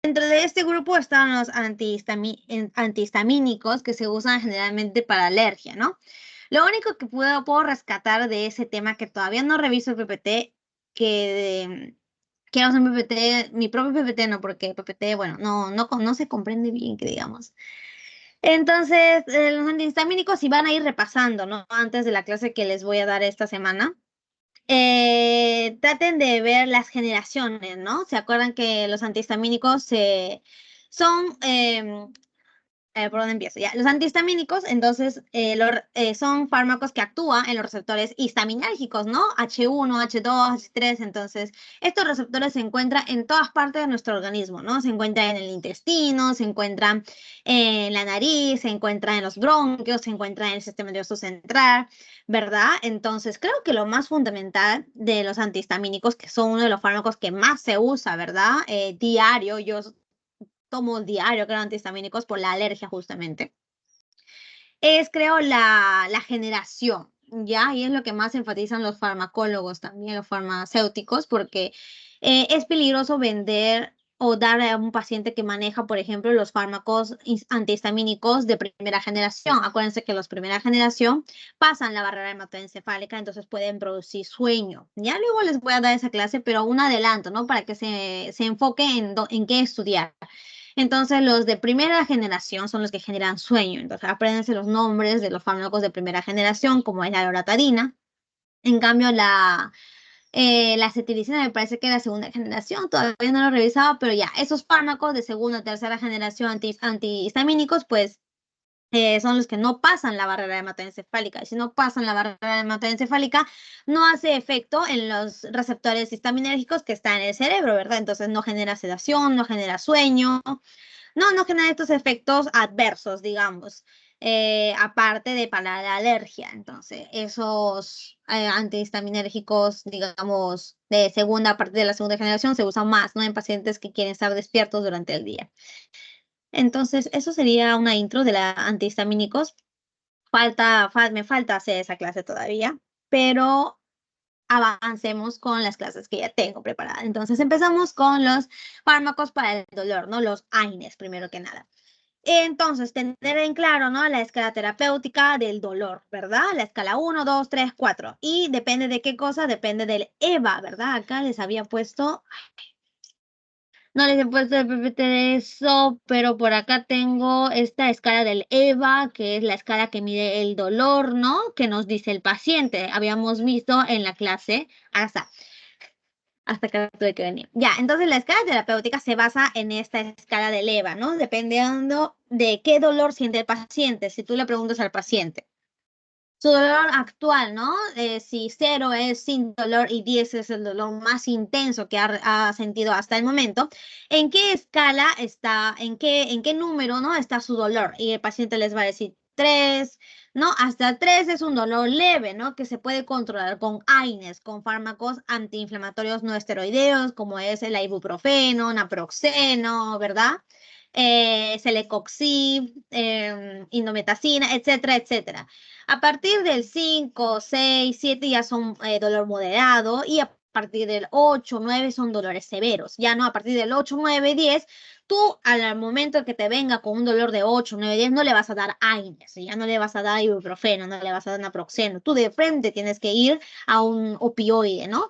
Dentro de este grupo están los antihistamínicos que se usan generalmente para alergia, ¿no? Lo único que puedo rescatar de ese tema, que todavía no reviso el PPT, que usar PPT, mi propio PPT no, porque PPT, bueno, no se comprende bien, que digamos. Entonces, los antihistamínicos, si van a ir repasando, ¿no? Antes de la clase que les voy a dar esta semana, traten de ver las generaciones, ¿no? ¿Se acuerdan que los antihistamínicos son ¿por dónde empiezo? Ya, los antihistamínicos, entonces, son fármacos que actúan en los receptores histaminérgicos, ¿no? H1, H2, H3. Entonces, estos receptores se encuentran en todas partes de nuestro organismo, ¿no? Se encuentran en el intestino, se encuentran en la nariz, se encuentran en los bronquios, se encuentran en el sistema nervioso central, ¿verdad? Entonces, creo que lo más fundamental de los antihistamínicos, que son uno de los fármacos que más se usa, ¿verdad? Diario, yo tomo diario, creo, antihistamínicos por la alergia justamente, es, creo, la generación, ¿ya? Y es lo que más enfatizan los farmacólogos también, los farmacéuticos, porque es peligroso vender o dar a un paciente que maneja, por ejemplo, los fármacos antihistamínicos de primera generación. Acuérdense que los primera generación pasan la barrera hematoencefálica, entonces pueden producir sueño. Ya luego les voy a dar esa clase, pero un adelanto, ¿no? Para que se enfoque en qué estudiar. Entonces, los de primera generación son los que generan sueño. Entonces, apréndense los nombres de los fármacos de primera generación, como es la loratadina. En cambio, la acetilicina me parece que era segunda generación, todavía no lo revisaba, pero ya, esos fármacos de segunda o tercera generación antihistamínicos, pues son los que no pasan la barrera hematoencefálica. Y si no pasan la barrera hematoencefálica, no hace efecto en los receptores histaminérgicos que están en el cerebro, ¿verdad? Entonces no genera sedación, no genera sueño, no genera estos efectos adversos, digamos, aparte de para la alergia. Entonces, esos antihistaminérgicos, digamos, de segunda, parte de la segunda generación, se usan más, ¿no? En pacientes que quieren estar despiertos durante el día. Entonces, eso sería una intro de la antihistamínicos. Me falta hacer esa clase todavía, pero avancemos con las clases que ya tengo preparadas. Entonces, empezamos con los fármacos para el dolor, ¿no? Los AINES, primero que nada. Entonces, tener en claro, ¿no? La escala terapéutica del dolor, ¿verdad? La escala 1, 2, 3, 4. Y depende de qué cosa, depende del EVA, ¿verdad? Acá les había puesto, no les he puesto el PPT de eso, pero por acá tengo esta escala del EVA, que es la escala que mide el dolor, ¿no? Que nos dice el paciente. Habíamos visto en la clase, hasta que tuve que venir. Ya, entonces la escala terapéutica se basa en esta escala del EVA, ¿no? Dependiendo de qué dolor siente el paciente. Si tú le preguntas al paciente su dolor actual, ¿no? Si 0 es sin dolor y 10 es el dolor más intenso que ha sentido hasta el momento, ¿en qué escala está, en qué número, ¿no? Está su dolor? Y el paciente les va a decir 3, ¿no? Hasta 3 es un dolor leve, ¿no? Que se puede controlar con AINES, con fármacos antiinflamatorios no esteroideos, como es el ibuprofeno, naproxeno, ¿verdad? Celecoxib, indometacina, etcétera, etcétera. A partir del 5, 6, 7 ya son dolor moderado, y a partir del 8, 9 son dolores severos. Ya no, a partir del 8, 9, 10, tú al momento que te venga con un dolor de 8, 9, 10 no le vas a dar AINES, ya no le vas a dar ibuprofeno, no le vas a dar naproxeno. Tú de frente tienes que ir a un opioide, ¿no?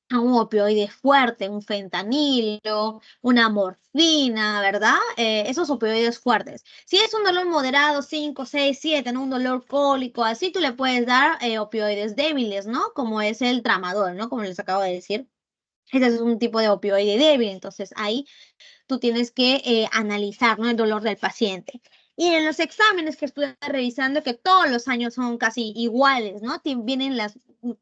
A un opioide fuerte, un fentanilo, una morfina, ¿verdad? Esos opioides fuertes. Si es un dolor moderado, 5, 6, 7, ¿no? Un dolor cólico, así tú le puedes dar opioides débiles, ¿no? Como es el tramadol, ¿no? Como les acabo de decir. Ese es un tipo de opioide débil, entonces ahí tú tienes que analizar, ¿no? El dolor del paciente. Y en los exámenes que estuve revisando, que todos los años son casi iguales, ¿no?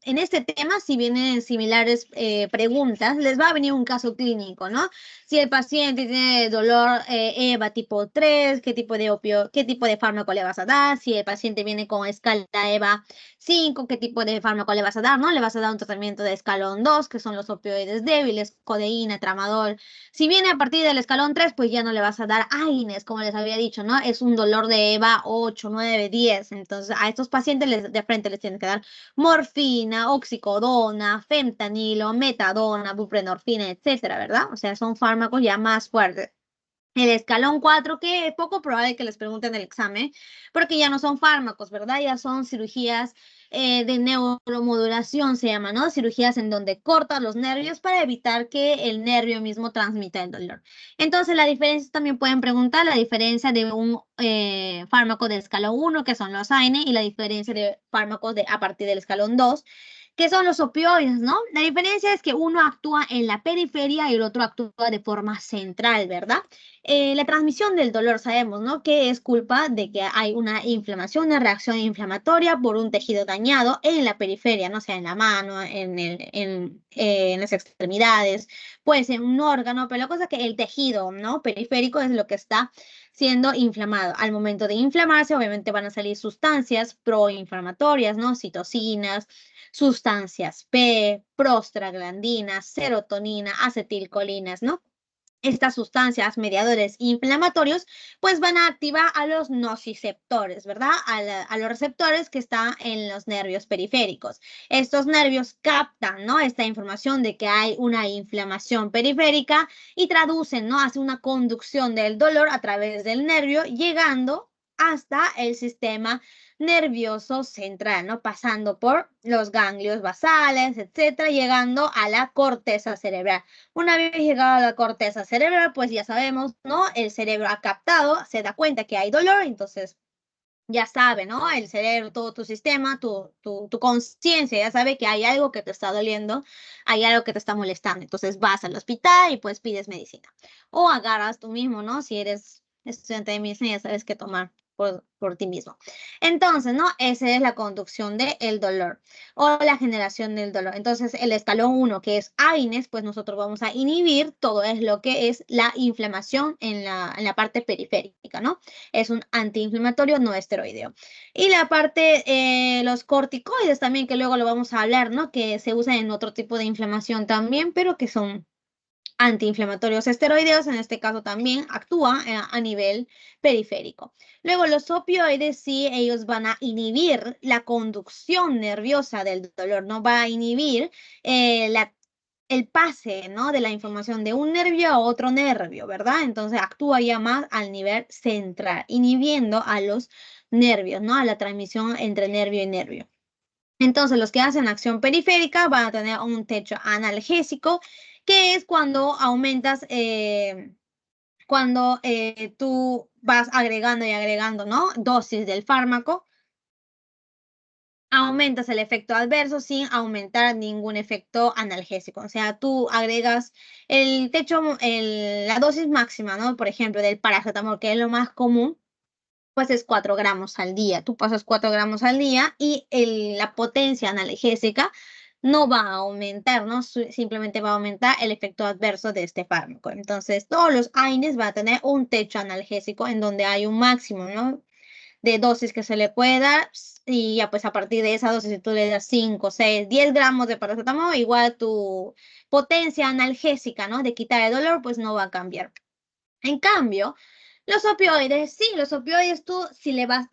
En este tema, si vienen similares preguntas, les va a venir un caso clínico, ¿no? Si el paciente tiene dolor EVA tipo 3, qué tipo de fármaco le vas a dar. Si el paciente viene con escala EVA 5, qué tipo de fármaco le vas a dar, ¿no? Le vas a dar un tratamiento de escalón 2, que son los opioides débiles, codeína, tramadol. Si viene a partir del escalón 3, pues ya no le vas a dar AINES, como les había dicho, ¿no? Es un dolor de EVA 8, 9, 10. Entonces, a estos pacientes de frente les tienen que dar morfina, oxicodona, fentanilo, metadona, buprenorfina, etcétera, ¿verdad? O sea, son fármacos ya más fuertes. El escalón 4, que es poco probable que les pregunten en el examen, porque ya no son fármacos, ¿verdad? Ya son cirugías de neuromodulación, se llama, ¿no? Cirugías en donde cortan los nervios para evitar que el nervio mismo transmita el dolor. Entonces, la diferencia también pueden preguntar, la diferencia de un fármaco de escalón 1, que son los AINE, y la diferencia de fármacos a partir del escalón 2, que son los opioides, ¿no? La diferencia es que uno actúa en la periferia y el otro actúa de forma central, ¿verdad? La transmisión del dolor sabemos, ¿no? Que es culpa de que hay una inflamación, una reacción inflamatoria por un tejido dañado en la periferia, no sea en la mano, en las extremidades, puede ser un órgano, pero la cosa es que el tejido, ¿no? Periférico es lo que está siendo inflamado. Al momento de inflamarse, obviamente van a salir sustancias proinflamatorias, ¿no? Citocinas, sustancias P, prostaglandinas, serotonina, acetilcolinas, ¿no? Estas sustancias mediadores inflamatorios, pues van a activar a los nociceptores, ¿verdad? A los receptores que están en los nervios periféricos. Estos nervios captan, ¿no? Esta información de que hay una inflamación periférica y traducen, ¿no? Hace una conducción del dolor a través del nervio, llegando hasta el sistema nervioso central, ¿no? Pasando por los ganglios basales, etcétera, llegando a la corteza cerebral. Una vez llegado a la corteza cerebral, pues ya sabemos, ¿no? El cerebro ha captado, se da cuenta que hay dolor, entonces ya sabe, ¿no? El cerebro, todo tu sistema, tu conciencia, ya sabe que hay algo que te está doliendo, hay algo que te está molestando. Entonces vas al hospital y pues pides medicina. O agarras tú mismo, ¿no? Si eres estudiante de medicina, ya sabes qué tomar por ti mismo. Entonces, ¿no? Esa es la conducción del dolor o la generación del dolor. Entonces, el escalón 1, que es AINES, pues nosotros vamos a inhibir todo es lo que es la inflamación en la parte periférica, ¿no? Es un antiinflamatorio no esteroideo. Y la parte, los corticoides también, que luego lo vamos a hablar, ¿no? Que se usan en otro tipo de inflamación también, pero que son antiinflamatorios esteroideos, en este caso también actúa a nivel periférico. Luego los opioides sí, ellos van a inhibir la conducción nerviosa del dolor, no va a inhibir el pase, ¿no? De la información de un nervio a otro nervio, ¿verdad? Entonces actúa ya más al nivel central, inhibiendo a los nervios, ¿no? A la transmisión entre nervio y nervio. Entonces, los que hacen acción periférica van a tener un techo analgésico, que es cuando aumentas, cuando tú vas agregando y agregando, ¿no? Dosis del fármaco, aumentas el efecto adverso sin aumentar ningún efecto analgésico. O sea, tú agregas el techo, la dosis máxima, ¿no? Por ejemplo, del paracetamol, que es lo más común, pues es 4 gramos al día. Tú pasas 4 gramos al día y la potencia analgésica no va a aumentar, ¿no? Simplemente va a aumentar el efecto adverso de este fármaco. Entonces, todos los AINES van a tener un techo analgésico en donde hay un máximo, ¿no? De dosis que se le puede dar y ya pues a partir de esa dosis si tú le das 5, 6, 10 gramos de paracetamol, igual tu potencia analgésica, ¿no? De quitar el dolor, pues no va a cambiar. En cambio, los opioides, sí, los opioides tú si le vas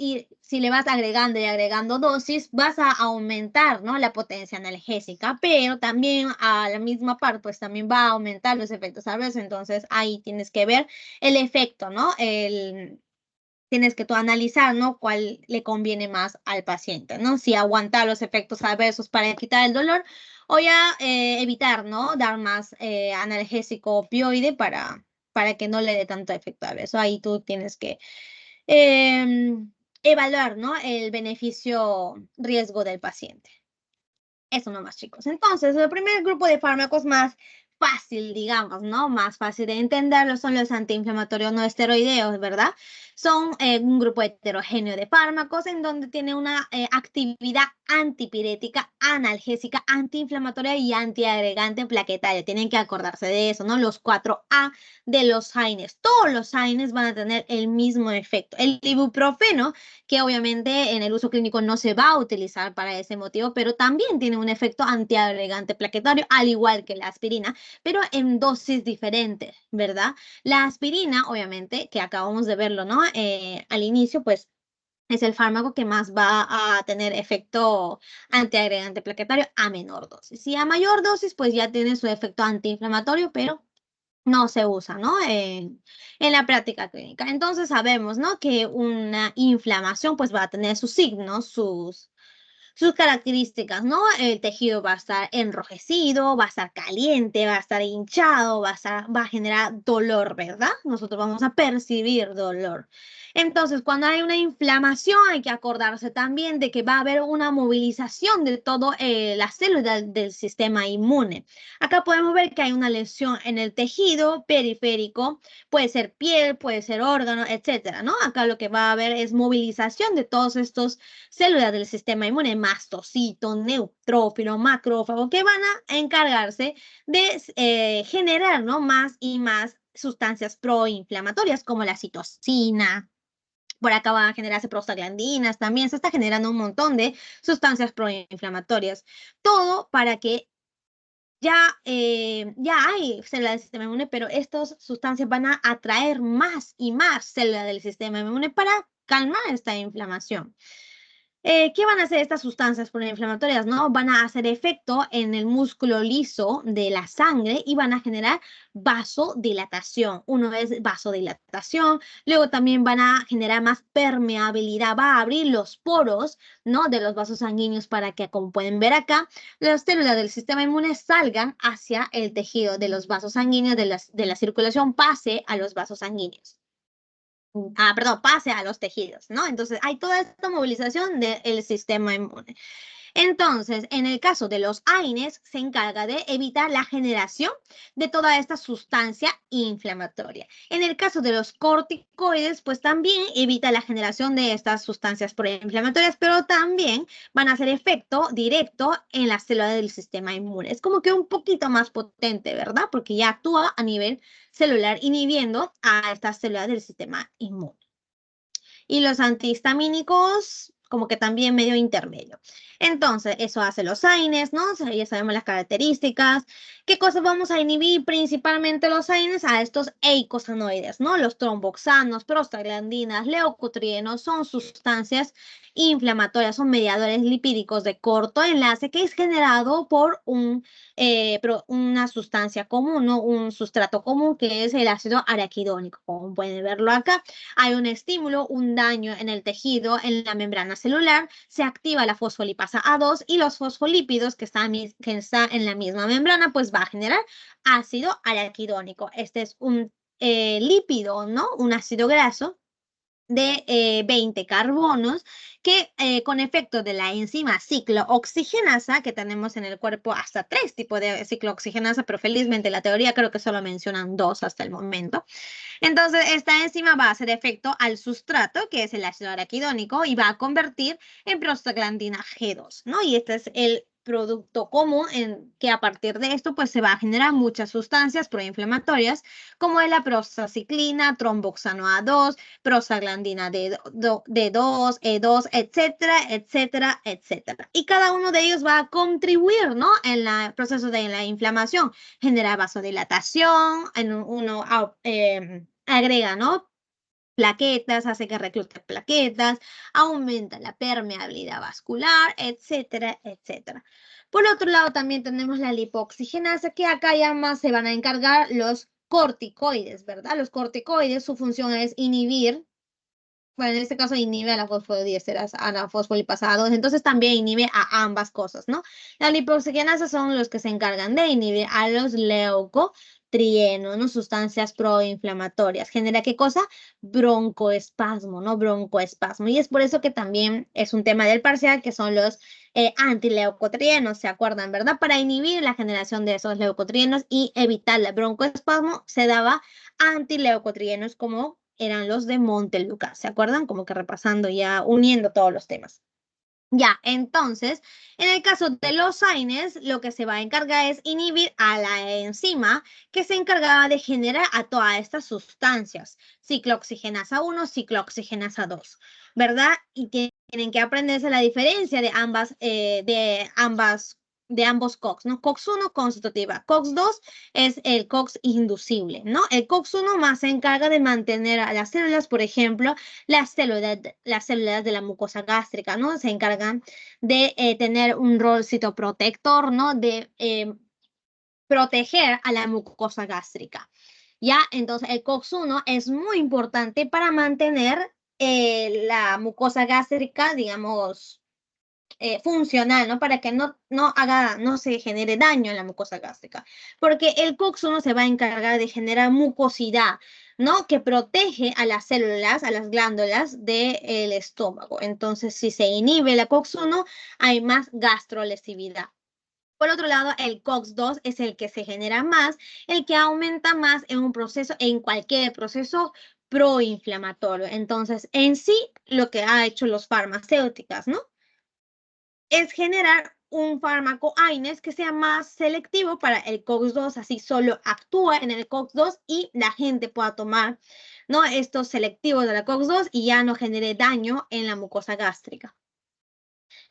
agregando y agregando dosis, vas a aumentar, ¿no? La potencia analgésica, pero también a la misma par, pues también va a aumentar los efectos adversos. Entonces ahí tienes que ver el efecto, ¿no? Tienes que tú analizar, ¿no? Cuál le conviene más al paciente, ¿no? Si aguantar los efectos adversos para quitar el dolor o ya evitar, ¿no? Dar más analgésico opioide para que no le dé tanto efecto adverso. Ahí tú tienes que evaluar, ¿no? El beneficio-riesgo del paciente. Eso nomás, chicos. Entonces, el primer grupo de fármacos más fácil, digamos, ¿no? Más fácil de entenderlo son los antiinflamatorios no esteroideos, ¿verdad? Son un grupo heterogéneo de fármacos en donde tiene una actividad antipirética, analgésica, antiinflamatoria y antiagregante plaquetaria. Tienen que acordarse de eso, ¿no? Los 4A de los AINES. Todos los AINES van a tener el mismo efecto. El ibuprofeno, que obviamente en el uso clínico no se va a utilizar para ese motivo, pero también tiene un efecto antiagregante plaquetario, al igual que la aspirina, pero en dosis diferentes, ¿verdad? La aspirina, obviamente, que acabamos de verlo, ¿no? Al inicio, pues es el fármaco que más va a tener efecto antiagregante plaquetario a menor dosis. Y a mayor dosis, pues ya tiene su efecto antiinflamatorio, pero no se usa, ¿no? En la práctica clínica. Entonces sabemos, ¿no? Que una inflamación pues va a tener sus signos, sus características, ¿no? El tejido va a estar enrojecido, va a estar caliente, va a estar hinchado, va a generar dolor, ¿verdad? Nosotros vamos a percibir dolor. Entonces, cuando hay una inflamación, hay que acordarse también de que va a haber una movilización de todas las células del sistema inmune. Acá podemos ver que hay una lesión en el tejido periférico, puede ser piel, puede ser órgano, etcétera, ¿no? Acá lo que va a haber es movilización de todos estos células del sistema inmune, mastocito, neutrófilo, macrófago, que van a encargarse de generar, ¿no? Más y más sustancias proinflamatorias como la citocina. Por acá van a generarse prostaglandinas, también se está generando un montón de sustancias proinflamatorias. Todo para que ya hay células del sistema inmune, pero estas sustancias van a atraer más y más células del sistema inmune para calmar esta inflamación. ¿Qué van a hacer estas sustancias proinflamatorias? ¿No? Van a hacer efecto en el músculo liso de la sangre y van a generar vasodilatación. Uno es vasodilatación, luego también van a generar más permeabilidad, va a abrir los poros, ¿no? De los vasos sanguíneos para que, como pueden ver acá, las células del sistema inmune salgan hacia el tejido de los vasos sanguíneos, de la circulación, pase a los vasos sanguíneos. Perdón, pase a los tejidos, ¿no? Entonces, hay toda esta movilización del sistema inmune. Entonces, en el caso de los AINES, se encarga de evitar la generación de toda esta sustancia inflamatoria. En el caso de los corticoides, pues también evita la generación de estas sustancias proinflamatorias, pero también van a hacer efecto directo en las células del sistema inmune. Es como que un poquito más potente, ¿verdad? Porque ya actúa a nivel celular inhibiendo a estas células del sistema inmune. Y los antihistamínicos, como que también medio intermedio. Entonces, eso hace los AINES, ¿no? O sea, ya sabemos las características. ¿Qué cosas vamos a inhibir principalmente los AINES? A estos eicosanoides, ¿no? Los tromboxanos, prostaglandinas, leucotrienos, son sustancias inflamatorias, son mediadores lipídicos de corto enlace que es generado por una sustancia común, ¿no? Un sustrato común que es el ácido araquidónico, como pueden verlo acá. Hay un estímulo, un daño en el tejido, en la membrana celular, se activa la fosfolipasa A2 y los fosfolípidos que están en la misma membrana, pues va a generar ácido araquidónico. Este es un lípido, ¿no? Un ácido graso de 20 carbonos que con efecto de la enzima ciclooxigenasa, que tenemos en el cuerpo hasta 3 tipos de ciclooxigenasa, pero felizmente la teoría creo que solo mencionan 2 hasta el momento. Entonces, esta enzima va a hacer efecto al sustrato, que es el ácido araquidónico, y va a convertir en prostaglandina G2, ¿no? Y este es el producto común en que a partir de esto pues se va a generar muchas sustancias proinflamatorias como es la prostacyclina, tromboxano A2, prostaglandina D2, E2, etcétera, etcétera, etcétera. Y cada uno de ellos va a contribuir, ¿no? En el proceso de la inflamación, genera vasodilatación, agrega, ¿no? Plaquetas, hace que reclute plaquetas, aumenta la permeabilidad vascular, etcétera, etcétera. Por otro lado, también tenemos la lipoxigenasa, que acá ya más se van a encargar los corticoides, ¿verdad? Los corticoides, su función es inhibir, bueno, en este caso inhibe a la fosfodiesterasa, a la fosfolipasa 2, entonces también inhibe a ambas cosas, ¿no? La lipoxigenasa son los que se encargan de inhibir a los leucotrienos, ¿no? Sustancias proinflamatorias. ¿Genera qué cosa? Broncoespasmo, ¿no? Broncoespasmo. Y es por eso que también es un tema del parcial, que son los antileucotrienos, ¿se acuerdan, verdad? Para inhibir la generación de esos leucotrienos y evitar el broncoespasmo, se daba antileucotrienos como eran los de Montelukast, ¿se acuerdan? Como que repasando ya, uniendo todos los temas. Ya, entonces, en el caso de los AINES, lo que se va a encargar es inhibir a la enzima que se encargaba de generar a todas estas sustancias, ciclooxigenasa 1, ciclooxigenasa 2, ¿verdad? Y tienen que aprenderse la diferencia de ambos COX, ¿no? COX-1 constitutiva, COX-2 es el COX inducible, ¿no? El COX-1 más se encarga de mantener a las células, por ejemplo, las células de la mucosa gástrica, ¿no? Se encargan de tener un rol citoprotector, ¿no? De proteger a la mucosa gástrica. Ya, entonces el COX-1 es muy importante para mantener la mucosa gástrica, digamos, funcional, ¿no? Para que no se genere daño en la mucosa gástrica. Porque el COX-1 se va a encargar de generar mucosidad, ¿no? Que protege a las células, a las glándulas del estómago. Entonces, si se inhibe la COX-1, hay más gastrolesividad. Por otro lado, el COX-2 es el que se genera más, el que aumenta más en un proceso, en cualquier proceso proinflamatorio. Entonces, en sí, lo que ha hecho los farmacéuticas, ¿no? Es generar un fármaco AINES que sea más selectivo para el COX-2, así solo actúa en el COX-2 y la gente pueda tomar, ¿no? Estos selectivos de la COX-2 y ya no genere daño en la mucosa gástrica,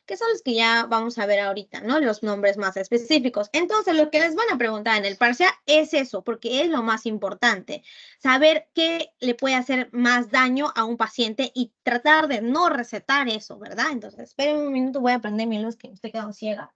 que son los que ya vamos a ver ahorita, ¿no? Los nombres más específicos. Entonces, lo que les van a preguntar en el parcial es eso, porque es lo más importante, saber qué le puede hacer más daño a un paciente y tratar de no recetar eso, ¿verdad? Entonces, esperen un minuto, voy a prender mi luz que me estoy quedando ciega.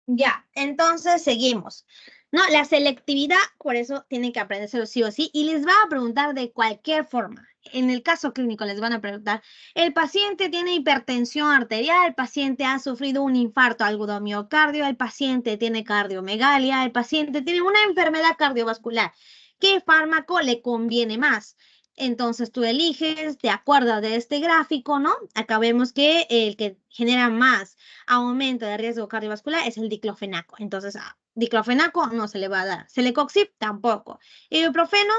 Ya, entonces seguimos. No, la selectividad, por eso tienen que aprendérselo sí o sí, y les va a preguntar de cualquier forma. En el caso clínico les van a preguntar, el paciente tiene hipertensión arterial, el paciente ha sufrido un infarto agudo de miocardio, el paciente tiene cardiomegalia, el paciente tiene una enfermedad cardiovascular. ¿Qué fármaco le conviene más? Entonces tú eliges de acuerdo de este gráfico, ¿no? Acá vemos que el que genera más aumento de riesgo cardiovascular es el diclofenaco. Entonces, diclofenaco no se le va a dar. Celecoxib tampoco. Ibuprofeno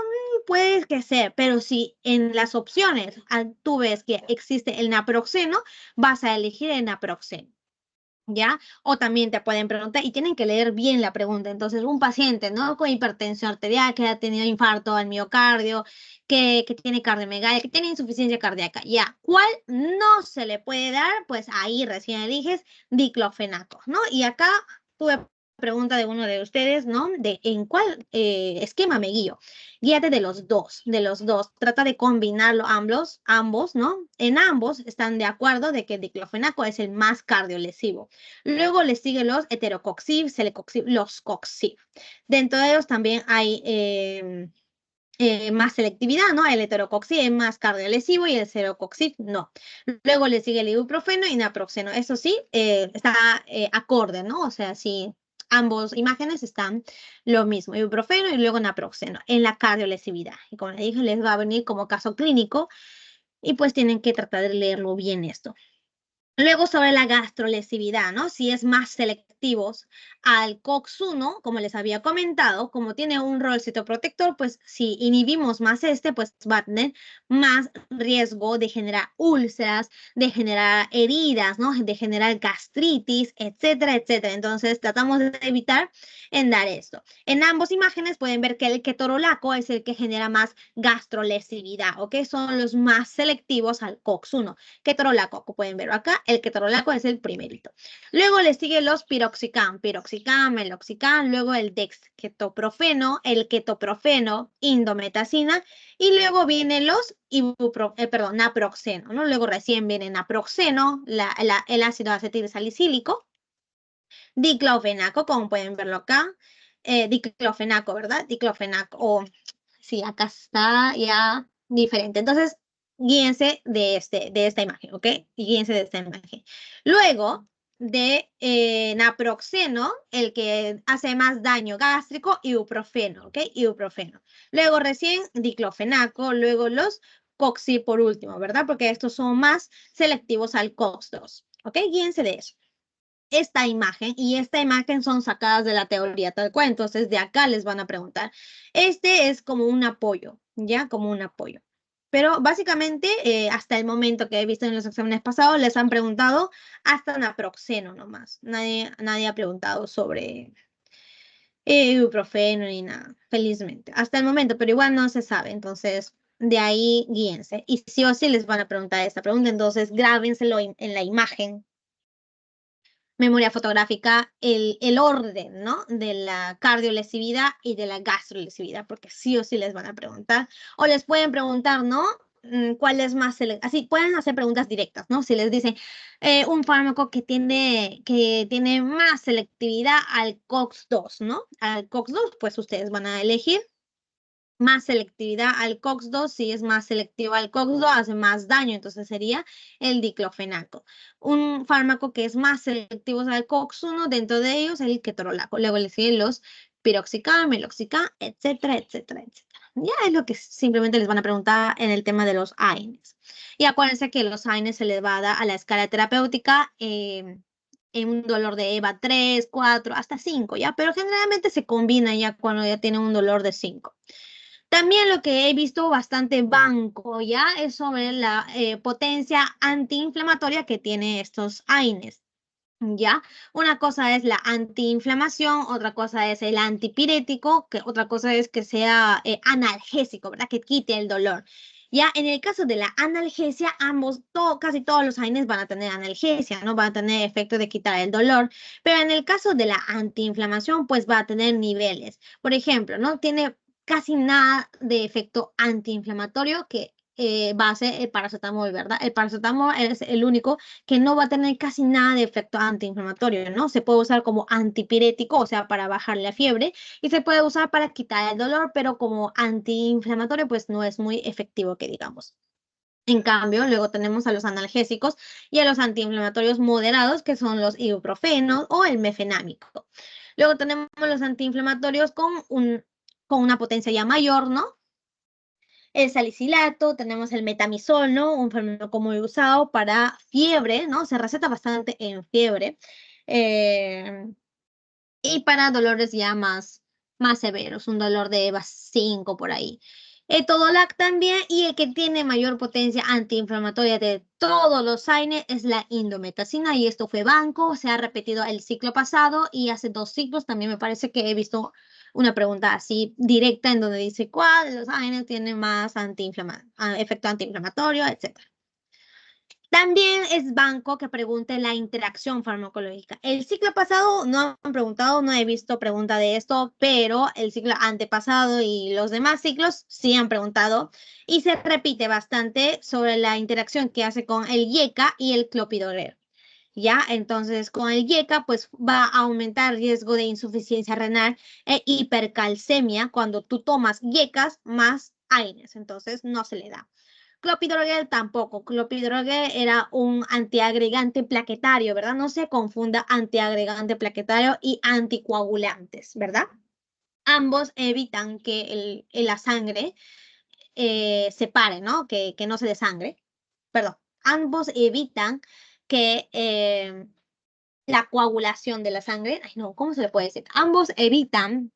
puede que sea, pero si en las opciones tú ves que existe el naproxeno, vas a elegir el naproxeno. ¿Ya? O también te pueden preguntar y tienen que leer bien la pregunta. Entonces, un paciente, ¿no? Con hipertensión arterial, que ha tenido infarto al miocardio, que tiene cardiomegalia, que tiene insuficiencia cardíaca, ¿ya? ¿Cuál no se le puede dar? Pues ahí recién eliges diclofenaco, ¿no? Y acá tuve pregunta de uno de ustedes, ¿no? De en cuál esquema me guío. Guíate de los dos. Trata de combinarlo ambos, ¿no? En ambos están de acuerdo de que el diclofenaco es el más cardiolesivo. Luego le siguen los heterocoxib, celecoxib, los coxib. Dentro de ellos también hay más selectividad, ¿no? El heterocoxib es más cardiolesivo y el celecoxib no. Luego le sigue el ibuprofeno y naproxeno. Eso sí, está acorde, ¿no? O sea, sí, ambos imágenes están lo mismo, ibuprofeno y luego naproxeno en la cardiolesividad. Y como les dije, les va a venir como caso clínico y pues tienen que tratar de leerlo bien esto. Luego sobre la gastrolesividad, ¿no? Si es más selectivos al COX-1, como les había comentado, como tiene un rol citoprotector, pues si inhibimos más pues va a tener más riesgo de generar úlceras, de generar heridas, ¿no? De generar gastritis, etcétera, etcétera. Entonces tratamos de evitar en dar esto. En ambas imágenes pueden ver que el ketorolaco es el que genera más gastrolesividad, ¿ok? Son los más selectivos al COX-1. Ketorolaco, como pueden ver acá, el ketorolaco es el primerito. Luego le sigue los piroxicam, meloxicam, luego el dexketoprofeno, el ketoprofeno, indometacina, y luego vienen los naproxeno, ¿no? Luego recién viene naproxeno, el ácido acetil salicílico, diclofenaco, como pueden verlo acá, diclofenaco, ¿verdad? Diclofenaco, sí, acá está ya diferente. Entonces, guíense de esta imagen, ¿ok? Guíense de esta imagen. Luego de naproxeno, el que hace más daño gástrico, ibuprofeno, ¿ok? Ibuprofeno. Luego recién diclofenaco, luego los coxi por último, ¿verdad? Porque estos son más selectivos al COX-2, ¿ok? Guíense de eso. Esta imagen y esta imagen son sacadas de la teoría tal cual, entonces de acá les van a preguntar. Este es como un apoyo, ¿ya? Como un apoyo. Pero básicamente, hasta el momento que he visto en los exámenes pasados, les han preguntado hasta naproxeno nomás. Nadie ha preguntado sobre ibuprofeno ni nada, felizmente. Hasta el momento, pero igual no se sabe, entonces de ahí guíense. Y sí o sí les van a preguntar esta pregunta, entonces grábenselo en la imagen memoria fotográfica el orden, ¿no? De la cardiolesividad y de la gastrolesividad, porque sí o sí les van a preguntar. O les pueden preguntar, ¿no? cuál es más así pueden hacer preguntas directas, ¿no? Si les dicen un fármaco que tiene más selectividad al COX-2, ¿no? Al COX-2, pues ustedes van a elegir más selectividad al COX-2, si es más selectivo al COX-2 hace más daño, entonces sería el diclofenaco. Un fármaco que es más selectivo al COX-1, dentro de ellos el ketorolaco. Luego le siguen los piroxicam, meloxicam, etcétera, etcétera, etcétera. Ya es lo que simplemente les van a preguntar en el tema de los AINES. Y acuérdense que los AINES se les va a dar a la escala terapéutica en un dolor de EVA 3, 4, hasta 5, ¿ya? Pero generalmente se combina ya cuando ya tienen un dolor de 5. También lo que he visto bastante banco ya es sobre la potencia antiinflamatoria que tiene estos AINES. ¿Ya? Una cosa es la antiinflamación, otra cosa es el antipirético, que otra cosa es que sea analgésico, ¿verdad? Que quite el dolor. Ya en el caso de la analgesia, casi todos los AINES van a tener analgesia, ¿no? Van a tener efecto de quitar el dolor, pero en el caso de la antiinflamación, pues va a tener niveles. Por ejemplo, no tiene casi nada de efecto antiinflamatorio que va a ser el paracetamol, ¿verdad? El paracetamol es el único que no va a tener casi nada de efecto antiinflamatorio, ¿no? Se puede usar como antipirético, o sea, para bajar la fiebre, y se puede usar para quitar el dolor, pero como antiinflamatorio, pues no es muy efectivo, que digamos. En cambio, luego tenemos a los analgésicos y a los antiinflamatorios moderados, que son los ibuprofenos o el mefenámico. Luego tenemos los antiinflamatorios con una potencia ya mayor, ¿no? El salicilato, tenemos el metamisol, ¿no? Un fármaco muy usado para fiebre, ¿no? Se receta bastante en fiebre. eh, y para dolores ya más severos, un dolor de EVA 5 por ahí. El Todolac también, y el que tiene mayor potencia antiinflamatoria de todos los AINE es la indometacina, y esto fue banco, se ha repetido el ciclo pasado y hace 2 ciclos también me parece que he visto una pregunta así directa en donde dice cuál de los AINE tiene más efecto antiinflamatorio, etc. También es banco que pregunte la interacción farmacológica. El ciclo pasado no han preguntado, no he visto pregunta de esto, pero el ciclo antepasado y los demás ciclos sí han preguntado y se repite bastante sobre la interacción que hace con el IECA y el clopidogrel. ¿Ya? Entonces, con el IECA, pues va a aumentar el riesgo de insuficiencia renal e hipercalcemia cuando tú tomas IECAs más AINES, entonces no se le da. Clopidogrel tampoco. Clopidogrel era un antiagregante plaquetario, ¿verdad? No se confunda antiagregante plaquetario y anticoagulantes, ¿verdad? Ambos evitan que la sangre se pare, ¿no? Que no se desangre. Perdón. Ambos evitan que la coagulación de la sangre, ay no, ¿cómo se le puede decir? Ambos evitan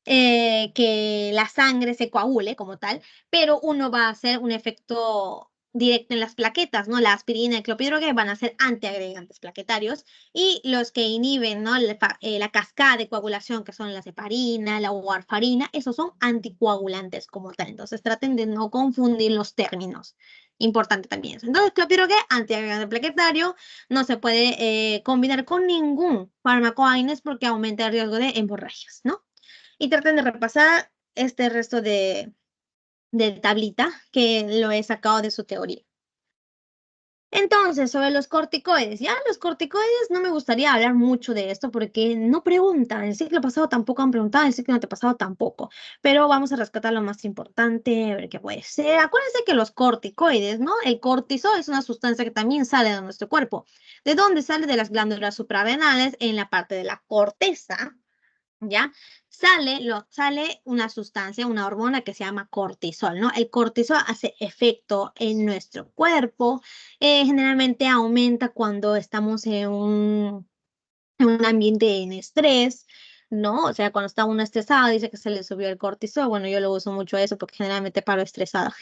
que la sangre se coagule como tal, pero uno va a hacer un efecto directo en las plaquetas, ¿no? La aspirina y el clopidogrel van a ser antiagregantes plaquetarios y los que inhiben, ¿no? La cascada de coagulación, que son la heparina, la warfarina, esos son anticoagulantes como tal. Entonces traten de no confundir los términos. Importante también eso. Entonces, clopidogrel, antiagregante plaquetario, no se puede combinar con ningún fármaco AINES porque aumenta el riesgo de hemorragias, ¿no? Y traten de repasar este resto de tablita que lo he sacado de su teoría. Entonces, sobre los corticoides, ya los corticoides no me gustaría hablar mucho de esto porque no preguntan, el ciclo pasado tampoco han preguntado, el ciclo antepasado tampoco, pero vamos a rescatar lo más importante, a ver qué puede ser. Acuérdense que los corticoides, ¿no? El cortisol es una sustancia que también sale de nuestro cuerpo. ¿De dónde sale? De las glándulas suprarrenales en la parte de la corteza, ¿ya? Sale una sustancia, una hormona que se llama cortisol, ¿no? El cortisol hace efecto en nuestro cuerpo, generalmente aumenta cuando estamos en un ambiente en estrés, ¿no? O sea, cuando está uno estresado, dice que se le subió el cortisol. Bueno, yo lo uso mucho eso porque generalmente paro estresada.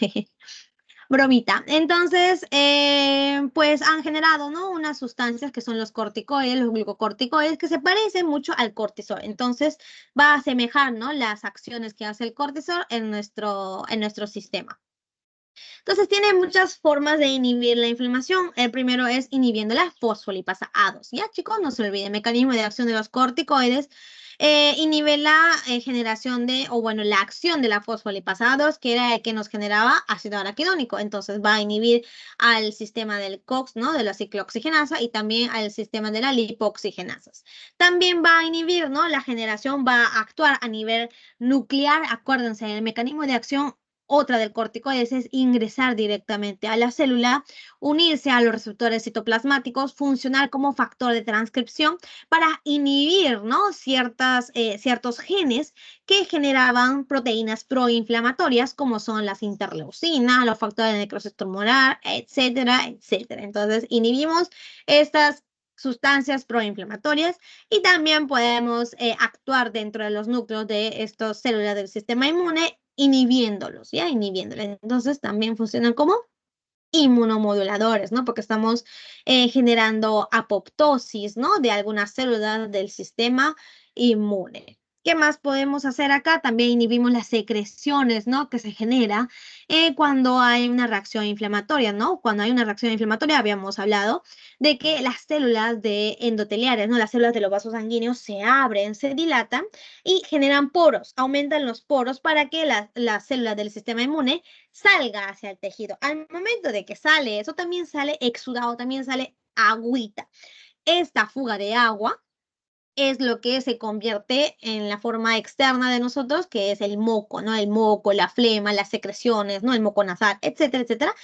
Bromita. Entonces, pues han generado, ¿no? Unas sustancias que son los corticoides, los glucocorticoides, que se parecen mucho al cortisol. Entonces, va a asemejar, ¿no? Las acciones que hace el cortisol en nuestro sistema. Entonces, tiene muchas formas de inhibir la inflamación. El primero es inhibiendo la fosfolipasa A2. Ya, chicos, no se olviden, mecanismo de acción de los corticoides Inhibe la generación la acción de la fosfolipasa 2, que era el que nos generaba ácido araquidónico. Entonces va a inhibir al sistema del COX, ¿no? De la ciclooxigenasa y también al sistema de la lipoxigenasas. También va a inhibir, ¿no? La generación va a actuar a nivel nuclear. Acuérdense, el mecanismo de acción otra del corticoides es ingresar directamente a la célula, unirse a los receptores citoplasmáticos, funcionar como factor de transcripción para inhibir, ¿no? Ciertos genes que generaban proteínas proinflamatorias, como son las interleucinas, los factores de necrosis tumoral, etcétera, etcétera. Entonces, inhibimos estas sustancias proinflamatorias y también podemos actuar dentro de los núcleos de estas células del sistema inmune inhibiéndolos, ¿ya? Inhibiéndolos. Entonces, también funcionan como inmunomoduladores, ¿no? Porque estamos generando apoptosis, ¿no? De algunas células del sistema inmune. ¿Qué más podemos hacer acá? También inhibimos las secreciones, ¿no? Que se genera cuando hay una reacción inflamatoria, ¿no? Cuando hay una reacción inflamatoria, habíamos hablado de que las células endoteliales, ¿no? Las células de los vasos sanguíneos se abren, se dilatan y generan poros, aumentan los poros para que las células del sistema inmune salga hacia el tejido. Al momento de que sale eso, también sale exudado, también sale agüita. Esta fuga de agua es lo que se convierte en la forma externa de nosotros, que es el moco, ¿no? El moco, la flema, las secreciones, ¿no? El moco nasal, etcétera, etcétera.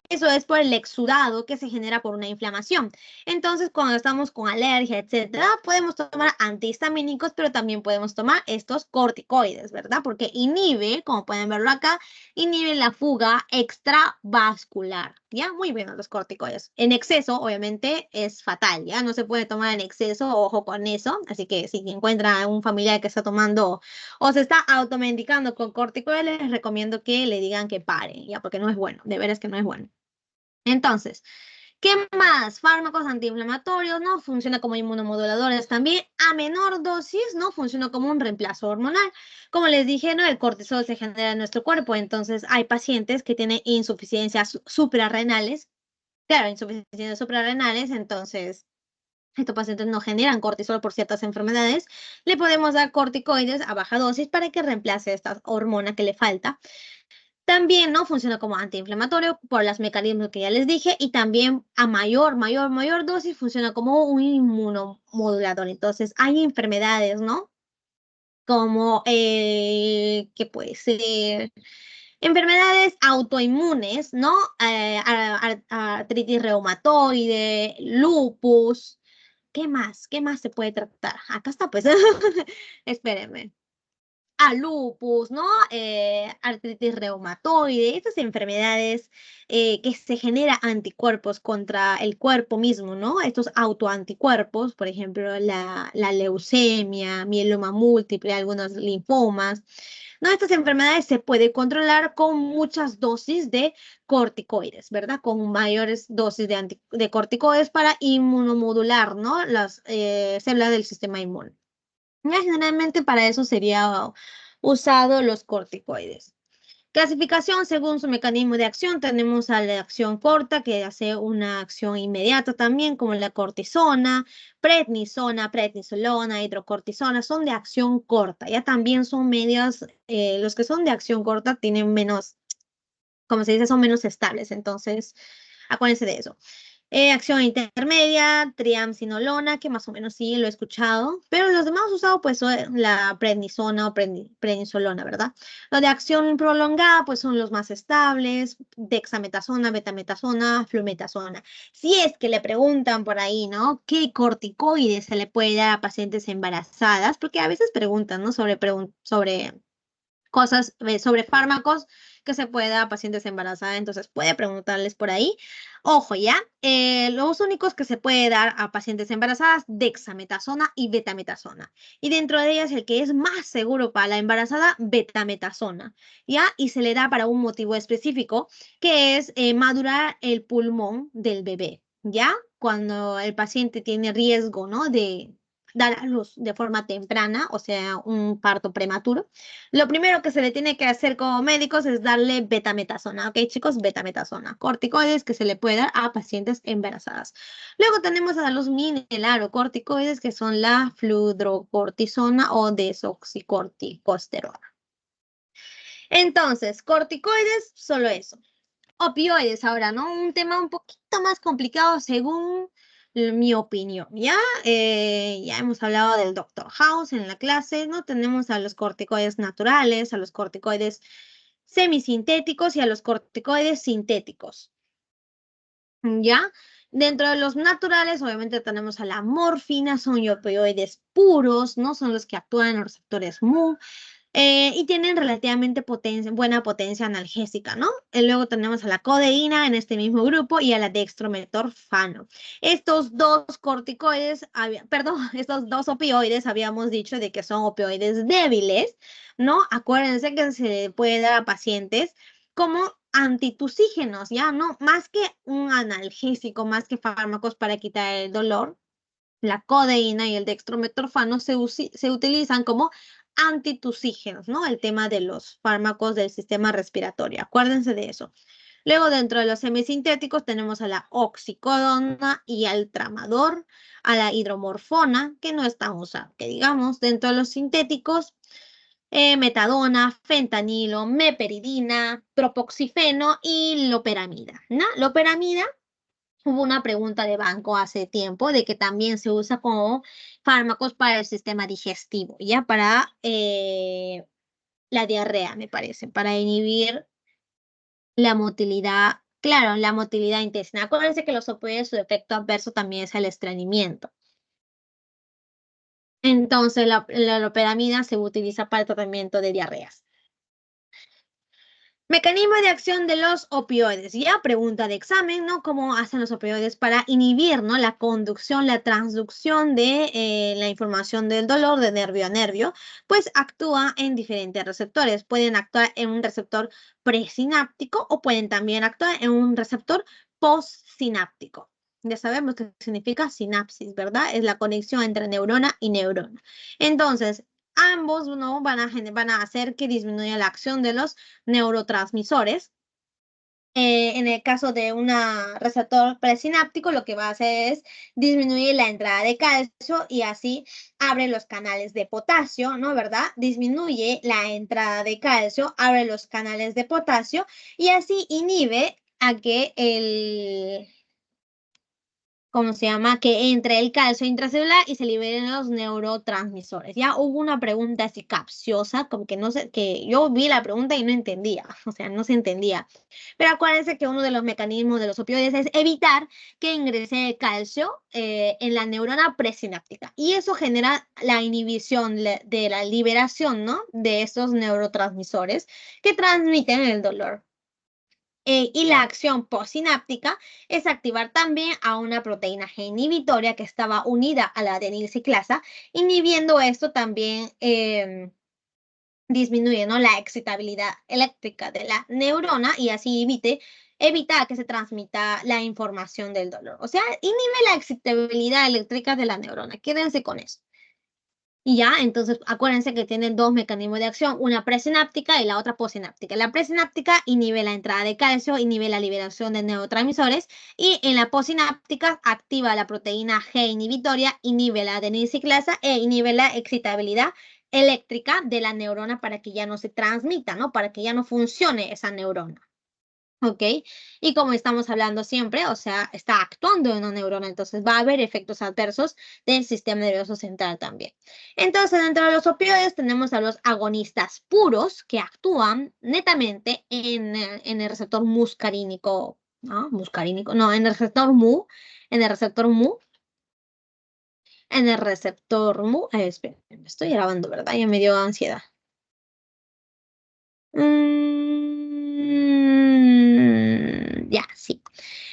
Eso es por el exudado que se genera por una inflamación. Entonces, cuando estamos con alergia, etcétera, podemos tomar antihistamínicos, pero también podemos tomar estos corticoides, ¿verdad? Porque inhibe, como pueden verlo acá, inhibe la fuga extravascular, ¿ya? Muy bien los corticoides. En exceso, obviamente, es fatal, ¿ya? No se puede tomar en exceso, ojo con eso. Así que si encuentra a un familiar que está tomando o se está automedicando con corticoides, les recomiendo que le digan que pare, ¿ya? Porque no es bueno, de veras que no es bueno. Entonces, ¿qué más? Fármacos antiinflamatorios, ¿no? Funciona como inmunomoduladores también. A menor dosis, ¿no? Funciona como un reemplazo hormonal. Como les dije, ¿no? El cortisol se genera en nuestro cuerpo, entonces hay pacientes que tienen insuficiencias suprarrenales. Claro, insuficiencias suprarrenales, entonces estos pacientes no generan cortisol por ciertas enfermedades. Le podemos dar corticoides a baja dosis para que reemplace esta hormona que le falta. También no funciona como antiinflamatorio por los mecanismos que ya les dije y también a mayor dosis funciona como un inmunomodulador. Entonces hay enfermedades, ¿no? Como, ¿qué puede ser? Enfermedades autoinmunes, ¿no? Artritis reumatoide, lupus. ¿Qué más? ¿Qué más se puede tratar? Acá está, pues. Espérenme. Lupus, ¿no? Artritis reumatoide, estas enfermedades que se genera anticuerpos contra el cuerpo mismo, ¿no? Estos autoanticuerpos, por ejemplo, la leucemia, mieloma múltiple, algunos linfomas, ¿no? Estas enfermedades se puede controlar con muchas dosis de corticoides, ¿verdad? Con mayores dosis de corticoides para inmunomodular, ¿no? Las células del sistema inmune. Generalmente para eso sería usado los corticoides. Clasificación según su mecanismo de acción. Tenemos a la acción corta, que hace una acción inmediata también, como la cortisona, prednisona, prednisolona, hidrocortisona, son de acción corta. Ya también son medias, los que son de acción corta tienen menos, como se dice, son menos estables. Entonces, acuérdense de eso. Acción intermedia, triamcinolona, que más o menos sí lo he escuchado, pero los demás usados pues son la prednisona o prednisolona, ¿verdad? Los de acción prolongada pues son los más estables, dexametasona, betametasona, flumetasona. Si es que le preguntan por ahí, ¿no? ¿Qué corticoides se le puede dar a pacientes embarazadas? Porque a veces preguntan, ¿no? Sobre cosas, sobre fármacos que se puede dar a pacientes embarazadas, entonces puede preguntarles por ahí. Ojo, ¿ya? Los únicos que se puede dar a pacientes embarazadas, dexametasona y betametasona. Y dentro de ellas, el que es más seguro para la embarazada, betametasona, ¿ya? Y se le da para un motivo específico, que es madurar el pulmón del bebé, ¿ya? Cuando el paciente tiene riesgo, ¿no? De dar a luz de forma temprana, o sea, un parto prematuro, lo primero que se le tiene que hacer como médicos es darle betametasona, ¿ok, chicos? Betametasona, corticoides que se le puede dar a pacientes embarazadas. Luego tenemos a los mineralocorticoides, que son la fludrocortisona o desoxicorticosterona. Entonces, corticoides, solo eso. Opioides ahora, ¿no? Un tema un poquito más complicado según mi opinión, ¿ya? Ya hemos hablado del Dr. House en la clase, ¿no? Tenemos a los corticoides naturales, a los corticoides semisintéticos y a los corticoides sintéticos, ¿ya? Dentro de los naturales, obviamente tenemos a la morfina, son opioides puros, ¿no? Son los que actúan en los receptores Mu. Y tienen relativamente buena potencia analgésica, ¿no? Y luego tenemos a la codeína en este mismo grupo y a la dextrometorfano. Estos dos corticoides, perdón, estos dos opioides habíamos dicho de que son opioides débiles, ¿no? Acuérdense que se le puede dar a pacientes como antitusígenos, ¿ya? No, más que un analgésico, más que fármacos para quitar el dolor, la codeína y el dextrometorfano se utilizan como antitusígenos, ¿no? El tema de los fármacos del sistema respiratorio. Acuérdense de eso. Luego, dentro de los semisintéticos, tenemos a la oxicodona y al tramador, a la hidromorfona, que no es tan usada, que digamos. Dentro de los sintéticos, metadona, fentanilo, meperidina, propoxifeno y loperamida, ¿no? Loperamida. Hubo una pregunta de banco hace tiempo de que también se usa como fármacos para el sistema digestivo, ya para la diarrea, me parece, para inhibir la motilidad, claro, la motilidad intestinal. Acuérdense que los opioides, su efecto adverso también es el estreñimiento. Entonces, la loperamida se utiliza para el tratamiento de diarreas. Mecanismo de acción de los opioides. Ya pregunta de examen, ¿no? ¿Cómo hacen los opioides para inhibir, ¿no? La conducción, la transducción de la información del dolor de nervio a nervio? Pues actúa en diferentes receptores. Pueden actuar en un receptor presináptico o pueden también actuar en un receptor postsináptico. Ya sabemos qué significa sinapsis, ¿verdad? Es la conexión entre neurona y neurona. Entonces, ambos, ¿no? van a hacer que disminuya la acción de los neurotransmisores. En el caso de un receptor presináptico, lo que va a hacer es disminuir la entrada de calcio y así abre los canales de potasio, ¿no? ¿Verdad? Disminuye la entrada de calcio, abre los canales de potasio y así inhibe a que ¿cómo se llama? Que entre el calcio intracelular y se liberen los neurotransmisores. Ya hubo una pregunta así capciosa, como que no sé, que yo vi la pregunta y no entendía, o sea, no se entendía. Pero acuérdense que uno de los mecanismos de los opioides es evitar que ingrese el calcio en la neurona presináptica. Y eso genera la inhibición de la liberación, ¿no? De esos neurotransmisores que transmiten el dolor. Y la acción postsináptica es activar también a una proteína G inhibitoria que estaba unida a la adenilciclasa, inhibiendo esto también disminuye, ¿no? La excitabilidad eléctrica de la neurona y así evita que se transmita la información del dolor. O sea, inhibe la excitabilidad eléctrica de la neurona. Quédense con eso. Y ya, entonces acuérdense que tienen dos mecanismos de acción, una presináptica y la otra postsináptica. La presináptica inhibe la entrada de calcio, inhibe la liberación de neurotransmisores y en la postsináptica activa la proteína G inhibitoria, inhibe la adenilciclasa e inhibe la excitabilidad eléctrica de la neurona para que ya no se transmita, ¿no? Para que ya no funcione esa neurona. ¿Ok? Y como estamos hablando siempre, o sea, está actuando en una neurona, entonces va a haber efectos adversos del sistema nervioso central también. Entonces, dentro de los opioides tenemos a los agonistas puros que actúan netamente en el receptor muscarínico, ¿no? Muscarínico, no, en el receptor MU, en el receptor MU, en el receptor MU, espera, me estoy grabando, ¿verdad? Ya me dio ansiedad. Ya, sí.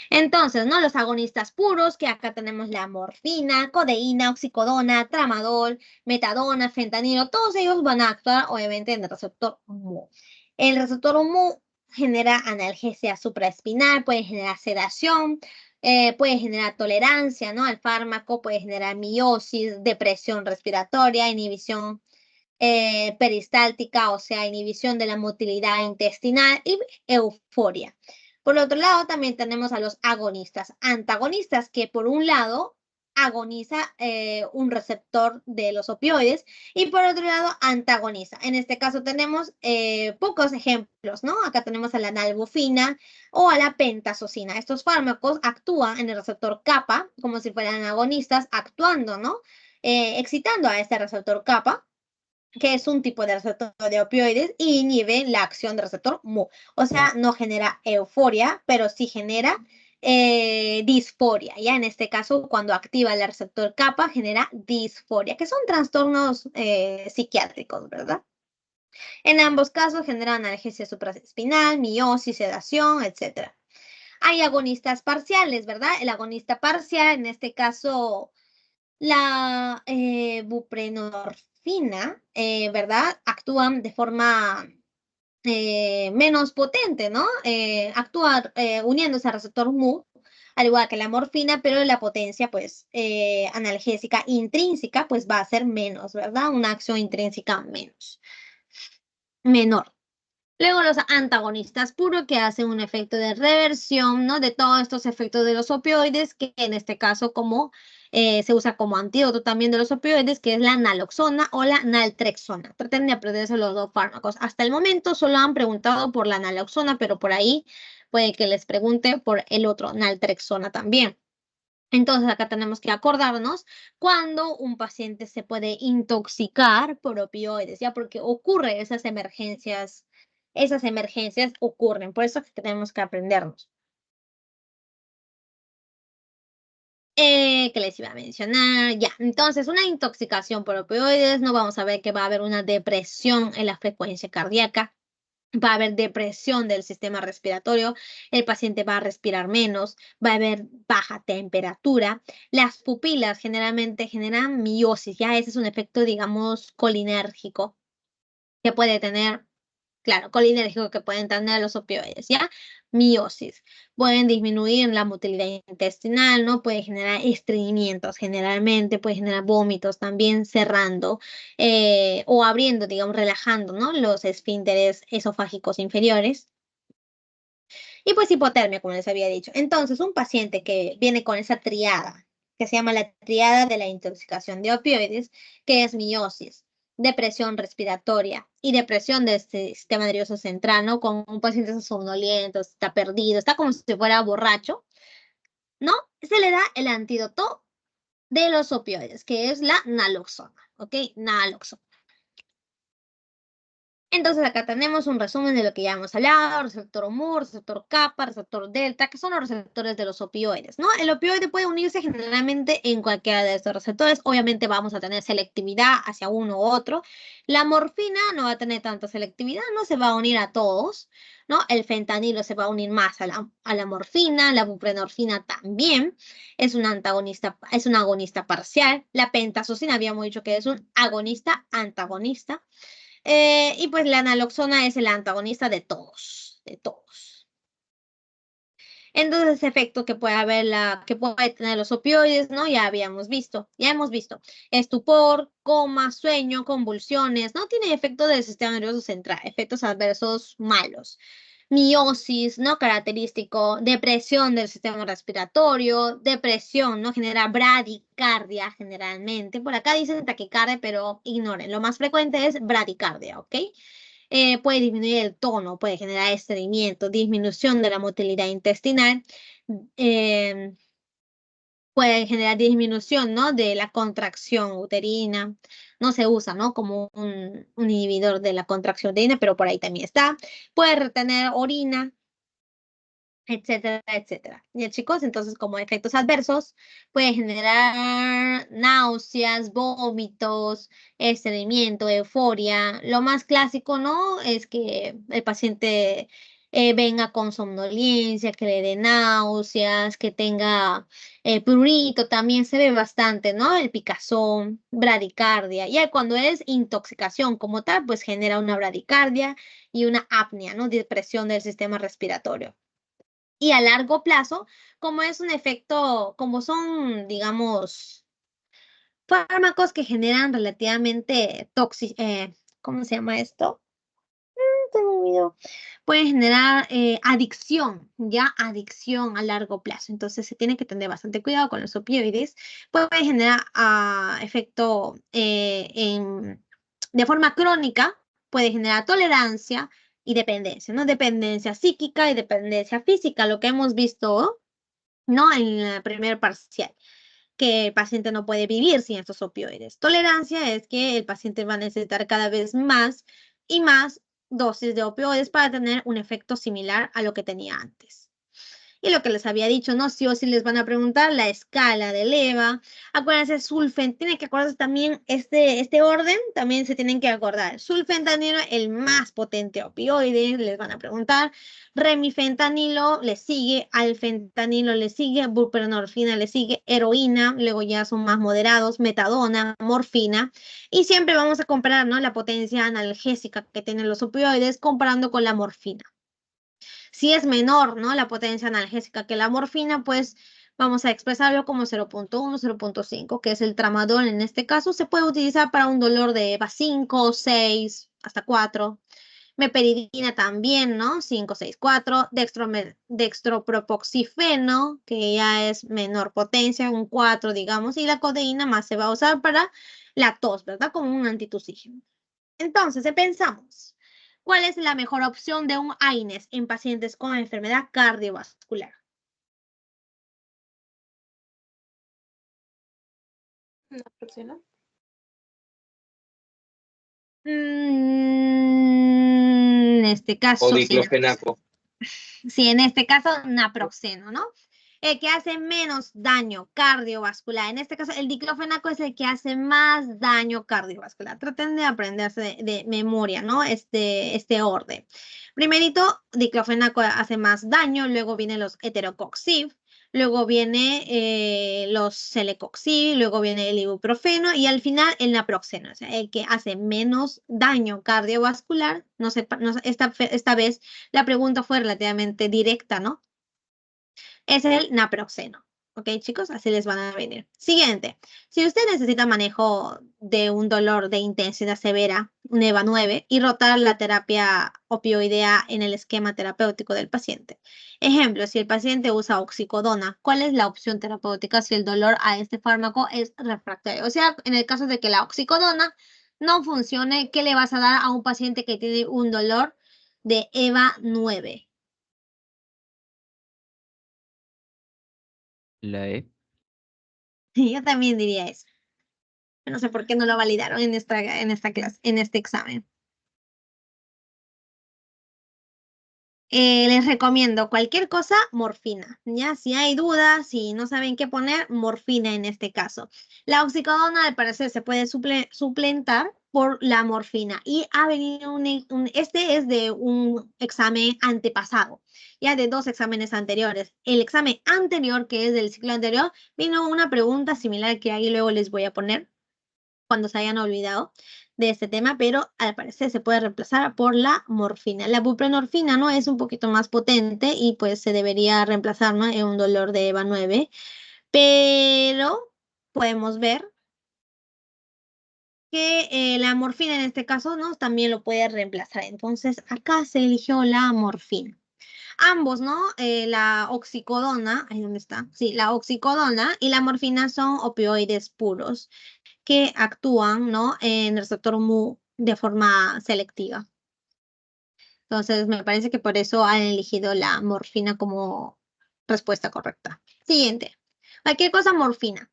Entonces, ¿no? Los agonistas puros, que acá tenemos la morfina, codeína, oxicodona, tramadol, metadona, fentanilo, todos ellos van a actuar obviamente en el receptor MU. El receptor MU genera analgesia supraespinal, puede generar sedación, puede generar tolerancia, ¿no? Al fármaco, puede generar miosis, depresión respiratoria, inhibición peristáltica, o sea, inhibición de la motilidad intestinal y euforia. Por otro lado, también tenemos a los agonistas, antagonistas, que por un lado agoniza un receptor de los opioides y por otro lado antagoniza. En este caso tenemos pocos ejemplos, ¿no? Acá tenemos a la nalbufina o a la pentazocina. Estos fármacos actúan en el receptor kappa como si fueran agonistas, actuando, ¿no? Excitando a este receptor kappa, que es un tipo de receptor de opioides, y inhibe la acción del receptor mu. O sea, no genera euforia, pero sí genera disforia. Ya en este caso, cuando activa el receptor kappa, genera disforia, que son trastornos psiquiátricos, ¿verdad? En ambos casos generan analgesia supraespinal, miosis, sedación, etc. Hay agonistas parciales, ¿verdad? El agonista parcial, en este caso, la buprenorfina, ¿verdad? Actúan de forma menos potente, ¿no? Actúa uniéndose al receptor mu, al igual que la morfina, pero la potencia, pues, analgésica intrínseca, pues, va a ser menos, ¿verdad? Una acción intrínseca menor. Luego los antagonistas puros que hacen un efecto de reversión, ¿no? De todos estos efectos de los opioides, que en este caso como se usa como antídoto también de los opioides, que es la naloxona o la naltrexona. Traten de aprenderse los dos fármacos. Hasta el momento solo han preguntado por la naloxona, pero por ahí puede que les pregunte por el otro, naltrexona también. Entonces acá tenemos que acordarnos cuando un paciente se puede intoxicar por opioides, ya porque ocurre esas emergencias ocurren, por eso es que tenemos que aprendernos. ¿Qué les iba a mencionar? Ya, entonces una intoxicación por opioides, no vamos a ver que va a haber una depresión en la frecuencia cardíaca. Va a haber depresión del sistema respiratorio, el paciente va a respirar menos, va a haber baja temperatura. Las pupilas generalmente generan miosis, ya ese es un efecto, digamos, colinérgico que puede tener, claro, colinérgico que pueden tener los opioides, ¿ya? Miosis. Pueden disminuir la motilidad intestinal, ¿no? Puede generar estreñimientos generalmente, puede generar vómitos también cerrando o abriendo, digamos, relajando, ¿no? Los esfínteres esofágicos inferiores. Y pues hipotermia, como les había dicho. Entonces, un paciente que viene con esa triada, que se llama la triada de la intoxicación de opioides, que es miosis, depresión respiratoria y depresión del sistema nervioso central, ¿no? Con un paciente somnoliento, está perdido, está como si fuera borracho, ¿no? Se le da el antídoto de los opioides, que es la naloxona, ¿ok? Naloxona. Entonces acá tenemos un resumen de lo que ya hemos hablado, receptor mu, receptor kappa, receptor delta, que son los receptores de los opioides, ¿no? El opioide puede unirse generalmente en cualquiera de estos receptores, obviamente vamos a tener selectividad hacia uno u otro. La morfina no va a tener tanta selectividad, no se va a unir a todos, ¿no? El fentanilo se va a unir más a la morfina, la buprenorfina también, es un antagonista, es un agonista parcial. La pentazocina habíamos dicho que es un agonista antagonista. Y pues la naloxona es el antagonista de todos, de todos. Entonces, ese efecto que puede haber que puede tener los opioides, ¿no? Ya hemos visto. Estupor, coma, sueño, convulsiones, ¿no? Tiene efecto del sistema nervioso central, efectos adversos malos. Miosis, ¿no? Característico, depresión del sistema respiratorio, depresión, ¿no? Genera bradicardia generalmente. Por acá dicen taquicardia, pero ignoren. Lo más frecuente es bradicardia, ¿ok? Puede disminuir el tono, puede generar estreñimiento, disminución de la motilidad intestinal, eh, puede generar disminución, ¿no? De la contracción uterina. No se usa, ¿no? Como un inhibidor de la contracción uterina, pero por ahí también está. Puede retener orina, etcétera, etcétera. Ya, chicos, entonces como efectos adversos puede generar náuseas, vómitos, estreñimiento, euforia. Lo más clásico, ¿no? Es que el paciente venga con somnolencia, que le dé náuseas, que tenga prurito, también se ve bastante, ¿no? El picazón, bradicardia. Ya cuando es intoxicación como tal, pues genera una bradicardia y una apnea, ¿no? Depresión del sistema respiratorio. Y a largo plazo, como es un efecto, como son, digamos, fármacos que generan relativamente ¿cómo se llama esto? Se me olvidó. Pueden generar adicción, ya adicción a largo plazo. Entonces se tiene que tener bastante cuidado con los opioides. Puede generar efecto de forma crónica, puede generar tolerancia y dependencia, ¿no? Dependencia psíquica y dependencia física, lo que hemos visto, ¿no? En el primer parcial, que el paciente no puede vivir sin estos opioides. Tolerancia es que el paciente va a necesitar cada vez más y más dosis de opioides para tener un efecto similar a lo que tenía antes. Y lo que les había dicho, ¿no? Sí o sí les van a preguntar la escala de leva. Acuérdense, tienen que acordarse también este orden, también se tienen que acordar. Sulfentanilo, el más potente opioide, les van a preguntar. Remifentanilo le sigue, alfentanilo le sigue, buprenorfina le sigue, heroína, luego ya son más moderados, metadona, morfina. Y siempre vamos a comparar, ¿no? La potencia analgésica que tienen los opioides comparando con la morfina. Si es menor, ¿no? La potencia analgésica que la morfina, pues vamos a expresarlo como 0.1, 0.5, que es el tramadol en este caso. Se puede utilizar para un dolor de EVA 5, 6, hasta 4. Meperidina también, ¿no? 5, 6, 4. Dextropropoxifeno, que ya es menor potencia, un 4, digamos. Y la codeína más se va a usar para la tos, ¿verdad? Como un antitusígeno. Entonces, pensamos, ¿cuál es la mejor opción de un AINES en pacientes con enfermedad cardiovascular? Naproxeno. En este O caso, sí. diclofenaco. Sí, en este caso, naproxeno, ¿no? El que hace menos daño cardiovascular. En este caso, el diclofenaco es el que hace más daño cardiovascular. Traten de aprenderse de memoria, ¿no? Este orden. Primerito, diclofenaco hace más daño, luego vienen los heterocoxib, luego viene los celecoxib, luego viene el ibuprofeno y al final el naproxeno, o sea, el que hace menos daño cardiovascular. No sé, esta vez la pregunta fue relativamente directa, ¿no? Es el naproxeno. ¿Ok, chicos? Así les van a venir. Siguiente. Si usted necesita manejo de un dolor de intensidad severa, un EVA 9, y rotar la terapia opioidea en el esquema terapéutico del paciente. Ejemplo, si el paciente usa oxicodona, ¿cuál es la opción terapéutica si el dolor a este fármaco es refractario? O sea, en el caso de que la oxicodona no funcione, ¿qué le vas a dar a un paciente que tiene un dolor de EVA 9? La E. Yo también diría eso. No sé por qué no lo validaron en esta clase, en este examen. Les recomiendo cualquier cosa, morfina. Ya, si hay dudas, si no saben qué poner, morfina en este caso. La oxicodona, al parecer, se puede suplentar por la morfina. Y ha venido este es de un examen antepasado, ya de 2 exámenes anteriores. El examen anterior, que es del ciclo anterior, vino una pregunta similar que ahí luego les voy a poner cuando se hayan olvidado de este tema, pero al parecer se puede reemplazar por la morfina. La buprenorfina, ¿no? Es un poquito más potente y pues se debería reemplazar, ¿no? En un dolor de EVA 9, pero podemos ver que la morfina en este caso, ¿no? También lo puede reemplazar. Entonces, acá se eligió la morfina. Ambos, ¿no? La oxicodona, ahí donde está, sí, la oxicodona y la morfina son opioides puros que actúan, ¿no? En el receptor mu de forma selectiva. Entonces, me parece que por eso han elegido la morfina como respuesta correcta. Siguiente. Cualquier cosa morfina,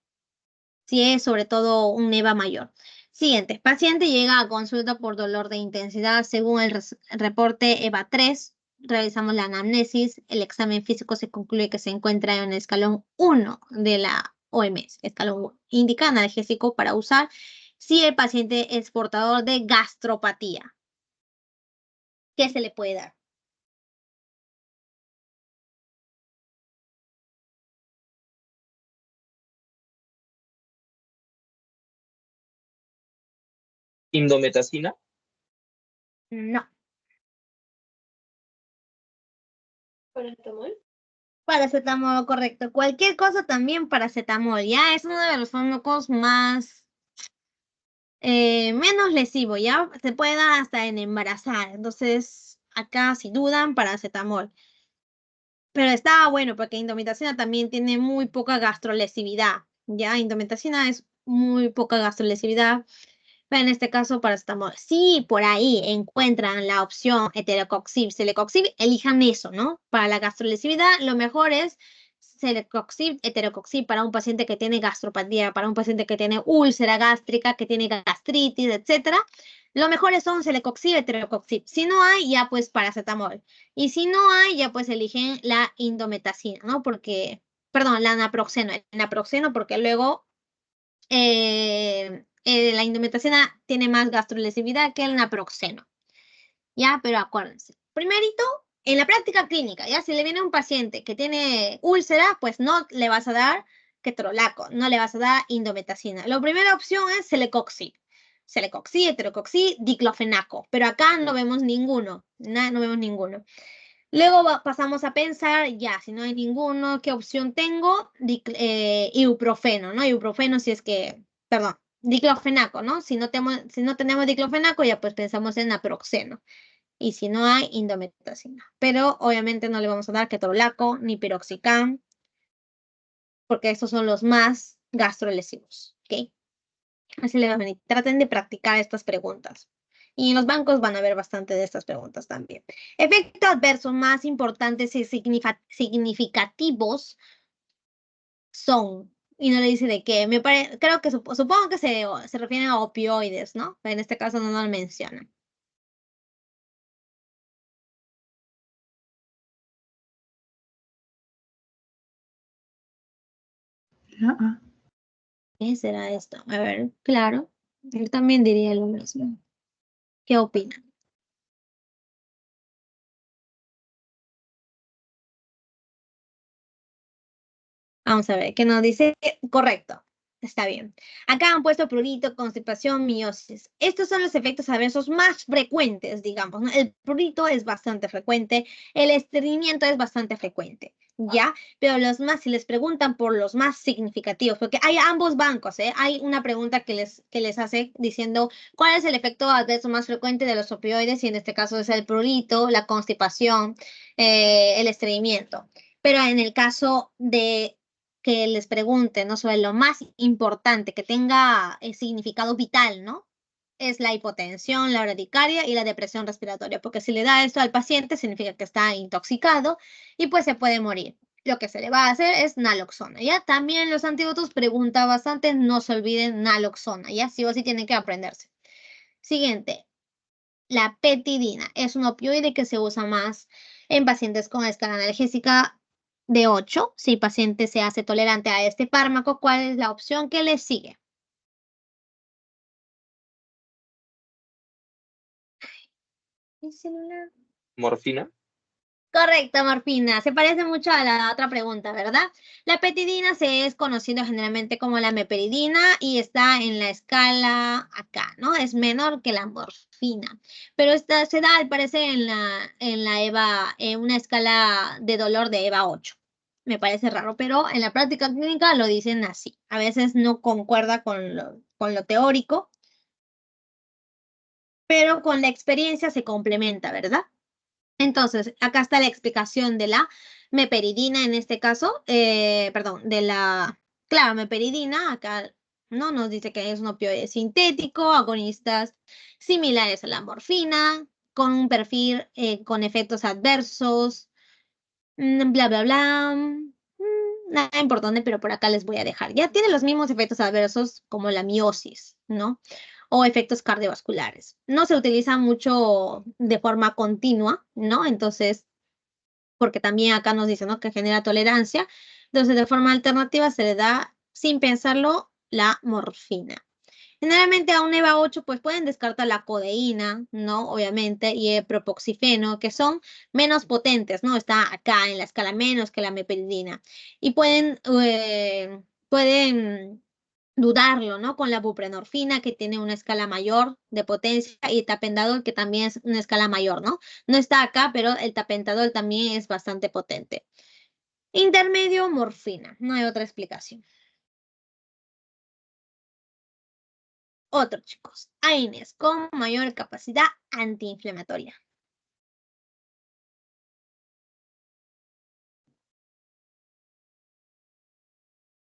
si es sobre todo un EVA mayor. Siguiente. Paciente llega a consulta por dolor de intensidad según el reporte EVA 3. Realizamos la anamnesis. El examen físico se concluye que se encuentra en el escalón 1 de la OMS. Escalón 1. Indica analgésico para usar si el paciente es portador de gastropatía. ¿Qué se le puede dar? Indometacina. No. Paracetamol. Paracetamol, correcto. Cualquier cosa también paracetamol, ¿ya? Es uno de los fármacos más menos lesivo, ¿ya? Se puede dar hasta en embarazada. Entonces, acá si dudan, paracetamol. Pero está bueno porque indometacina también tiene muy poca gastrolesividad, ¿ya? Indometacina es muy poca gastrolesividad, pero en este caso paracetamol. Si por ahí encuentran la opción heterocoxib, celecoxib, elijan eso, ¿no? Para la gastrolesividad, lo mejor es celecoxib, heterocoxib para un paciente que tiene gastropatía, para un paciente que tiene úlcera gástrica, que tiene gastritis, etcétera. Lo mejor son celecoxib, heterocoxib. Si no hay, ya pues paracetamol. Y si no hay, ya pues eligen la indometacina, ¿no? Porque, perdón, la naproxeno, porque luego la indometacina tiene más gastrolesividad que el naproxeno, ¿ya? Pero acuérdense, primerito, en la práctica clínica, ¿ya? Si le viene un paciente que tiene úlcera, pues no le vas a dar ketorolaco, no le vas a dar indometacina. La primera opción es celecoxib. Celecoxib, heterocoxib, diclofenaco, pero acá no vemos ninguno, no vemos ninguno. Luego pasamos a pensar, ya, si no hay ninguno, ¿qué opción tengo? Ibuprofeno, ¿no? Ibuprofeno si es que, perdón, diclofenaco, ¿no? Si no tenemos diclofenaco, ya pues pensamos en naproxeno. Y si no hay, indometacina. Pero obviamente no le vamos a dar ketorolaco ni piroxicam, porque estos son los más gastrolesivos, ¿ok? Así le van a venir. Traten de practicar estas preguntas. Y en los bancos van a ver bastante de estas preguntas también. Efectos adversos más importantes y significativos son, y no le dice de qué, creo que supongo que se refieren a opioides, ¿no? Pero en este caso no lo mencionan. ¿Qué será esto? A ver, claro, él también diría lo mismo. ¿Qué opinan? Vamos a ver, ¿qué nos dice? Correcto, está bien. Acá han puesto prurito, constipación, miosis. Estos son los efectos adversos más frecuentes, digamos, ¿no? El prurito es bastante frecuente, el estreñimiento es bastante frecuente, ¿ya? Pero si les preguntan por los más significativos, porque hay ambos bancos, ¿eh? Hay una pregunta que les hace diciendo cuál es el efecto adverso más frecuente de los opioides, y en este caso es el prurito, la constipación, el estreñimiento. Pero en el caso de que les pregunten, ¿no? Sobre lo más importante, que tenga significado vital, ¿no? Es la hipotensión, la urticaria y la depresión respiratoria, porque si le da esto al paciente significa que está intoxicado y pues se puede morir. Lo que se le va a hacer es naloxona, ¿ya? También los antídotos pregunta bastante, no se olviden naloxona, ¿ya? Sí o sí tienen que aprenderse. Siguiente, la petidina es un opioide que se usa más en pacientes con escala analgésica de 8. Si el paciente se hace tolerante a este fármaco, ¿cuál es la opción que le sigue? Mi celular. Morfina. Correcto, morfina. Se parece mucho a la otra pregunta, ¿verdad? La petidina se es conocido generalmente como la meperidina y está en la escala acá, ¿no? Es menor que la morfina. Pero esta se da, al parecer, en una escala de dolor de EVA 8. Me parece raro, pero en la práctica clínica lo dicen así. A veces no concuerda con lo teórico, pero con la experiencia se complementa, ¿verdad? Entonces, acá está la explicación de la meperidina en este caso, perdón, claro, meperidina, acá no nos dice que es un opioide sintético, agonistas similares a la morfina, con un perfil con efectos adversos, bla, bla, bla. Nada importante, pero por acá les voy a dejar. Ya tiene los mismos efectos adversos como la miosis, ¿no? O efectos cardiovasculares. No se utiliza mucho de forma continua, ¿no? Entonces, porque también acá nos dice, ¿no? Que genera tolerancia. Entonces, de forma alternativa se le da, sin pensarlo, la morfina. Generalmente a un EVA 8 pues pueden descartar la codeína, ¿no? Obviamente, y el propoxifeno, que son menos potentes, ¿no? Está acá en la escala menos que la meperidina. Y pueden dudarlo, ¿no? Con la buprenorfina, que tiene una escala mayor de potencia, y el tapentadol, que también es una escala mayor, ¿no? No está acá, pero el tapentadol también es bastante potente. Intermedio, morfina. No hay otra explicación. Otro, chicos. AINES con mayor capacidad antiinflamatoria.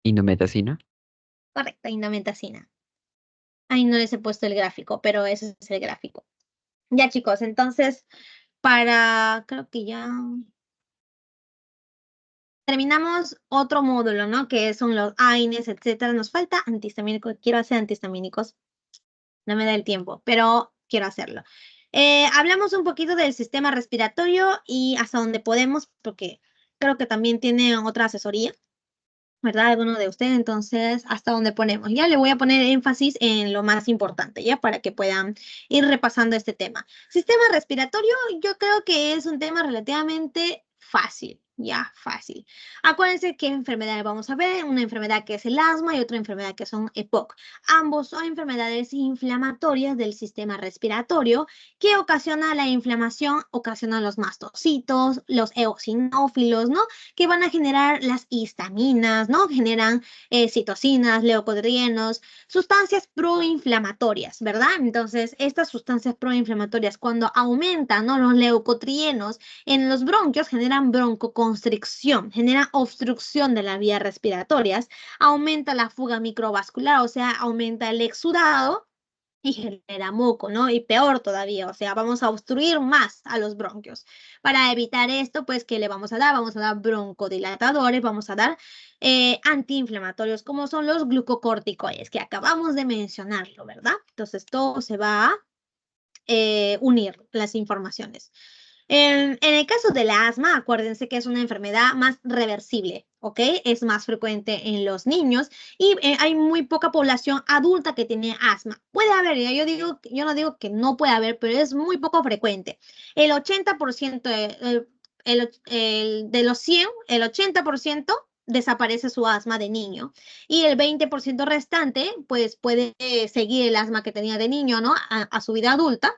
Indometacina. Correcto, indometacina. Ahí no les he puesto el gráfico, pero ese es el gráfico. Ya, chicos, entonces, creo que ya terminamos otro módulo, ¿no? Que son los AINES, etcétera. Nos falta antihistamínicos. Quiero hacer antihistamínicos. No me da el tiempo, pero quiero hacerlo. Hablamos un poquito del sistema respiratorio y hasta donde podemos, porque creo que también tiene otra asesoría, ¿verdad? Alguno de ustedes, entonces, hasta donde ponemos. Ya le voy a poner énfasis en lo más importante, ya para que puedan ir repasando este tema. Sistema respiratorio, yo creo que es un tema relativamente fácil. Ya, fácil. Acuérdense qué enfermedades vamos a ver. Una enfermedad que es el asma y otra enfermedad que son EPOC. Ambos son enfermedades inflamatorias del sistema respiratorio que ocasiona la inflamación, ocasionan los mastocitos, los eosinófilos, ¿no? Que van a generar las histaminas, ¿no? Generan citocinas, leucotrienos, sustancias proinflamatorias, ¿verdad? Entonces, estas sustancias proinflamatorias, cuando aumentan, ¿no? Los leucotrienos en los bronquios, generan broncoconstricción, generan obstrucción de las vías respiratorias, aumenta la fuga microvascular, o sea, aumenta el exudado y genera moco, ¿no? Y peor todavía, o sea, vamos a obstruir más a los bronquios. Para evitar esto, pues, ¿qué le vamos a dar? Vamos a dar broncodilatadores, vamos a dar antiinflamatorios, como son los glucocorticoides, que acabamos de mencionarlo, ¿verdad? Entonces, todo se va a unir las informaciones. En el caso del asma, acuérdense que es una enfermedad más reversible, ¿ok? Es más frecuente en los niños y hay muy poca población adulta que tiene asma. Puede haber, yo no digo que no puede haber, pero es muy poco frecuente. El 80%, de los 100, el 80% desaparece su asma de niño y el 20% restante, pues puede seguir el asma que tenía de niño, ¿no? A su vida adulta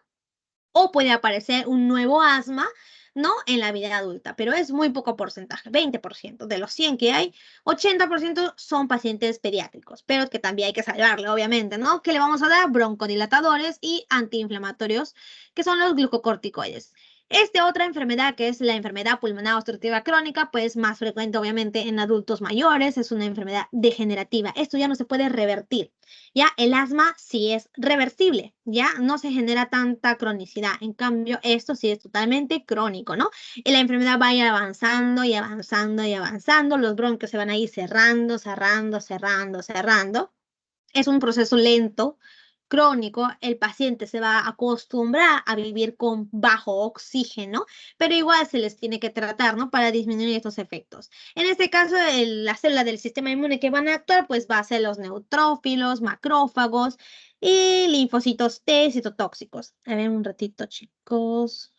o puede aparecer un nuevo asma, ¿no? En la vida adulta, pero es muy poco porcentaje, 20%. De los 100 que hay, 80% son pacientes pediátricos, pero que también hay que salvarle, obviamente, ¿no? Que le vamos a dar broncodilatadores y antiinflamatorios, que son los glucocorticoides. Otra enfermedad que es la enfermedad pulmonar obstructiva crónica, pues más frecuente obviamente en adultos mayores, es una enfermedad degenerativa. Esto ya no se puede revertir. Ya el asma sí es reversible, ya no se genera tanta cronicidad. En cambio, esto sí es totalmente crónico, ¿no? Y la enfermedad va a ir avanzando y avanzando y avanzando. Los bronquios se van a ir cerrando, cerrando, cerrando, cerrando. Es un proceso lento, crónico. El paciente se va a acostumbrar a vivir con bajo oxígeno, pero igual se les tiene que tratar, ¿no? Para disminuir estos efectos. En este caso, las células del sistema inmune que van a actuar, pues va a ser los neutrófilos, macrófagos y linfocitos T, citotóxicos. A ver, un ratito, chicos.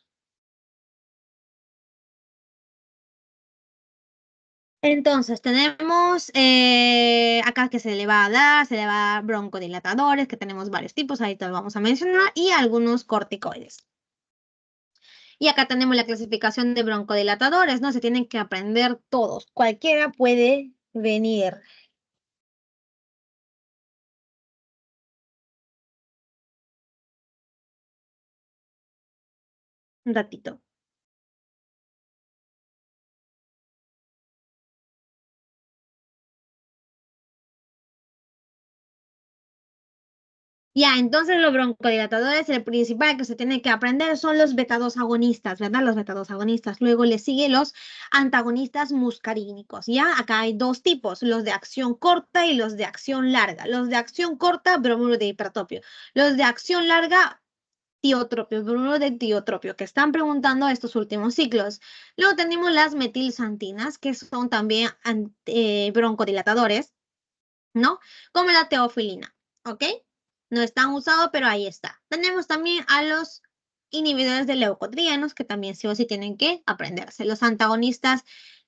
Entonces, tenemos acá que se le va a dar broncodilatadores, que tenemos varios tipos, ahí te lo vamos a mencionar, y algunos corticoides. Y acá tenemos la clasificación de broncodilatadores, ¿no? Se tienen que aprender todos. Cualquiera puede venir. Un ratito. Ya, entonces los broncodilatadores, el principal que se tiene que aprender son los beta-2 agonistas, ¿verdad? Los beta-2 agonistas. Luego le siguen los antagonistas muscarínicos, ¿ya? Acá hay dos tipos, los de acción corta y los de acción larga. Los de acción corta, bromuro de hipertropio. Los de acción larga, tiotropio, bromuro de tiotropio, que están preguntando estos últimos ciclos. Luego tenemos las metilsantinas, que son también broncodilatadores, ¿no? Como la teofilina, ¿ok? No están usados, pero ahí está. Tenemos también a los inhibidores de leucotrienos, que también sí o sí tienen que aprenderse. Los antagonistas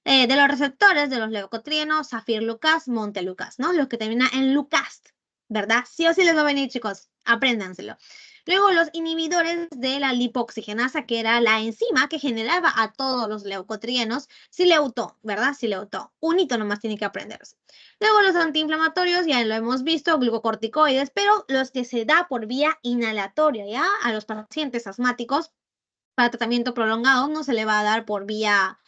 de los receptores de los leucotrienos, Safir-Lucas, Montelucas, ¿no? Los que terminan en Lucast, ¿verdad? Sí o sí les va a venir, chicos, apréndanselo. Luego los inhibidores de la lipoxigenasa, que era la enzima que generaba a todos los leucotrienos, Sileutón, ¿verdad? Sileutón. Un hito nomás tiene que aprenderse. Luego los antiinflamatorios, ya lo hemos visto, glucocorticoides, pero los que se da por vía inhalatoria, ¿ya? A los pacientes asmáticos para tratamiento prolongado no se le va a dar por vía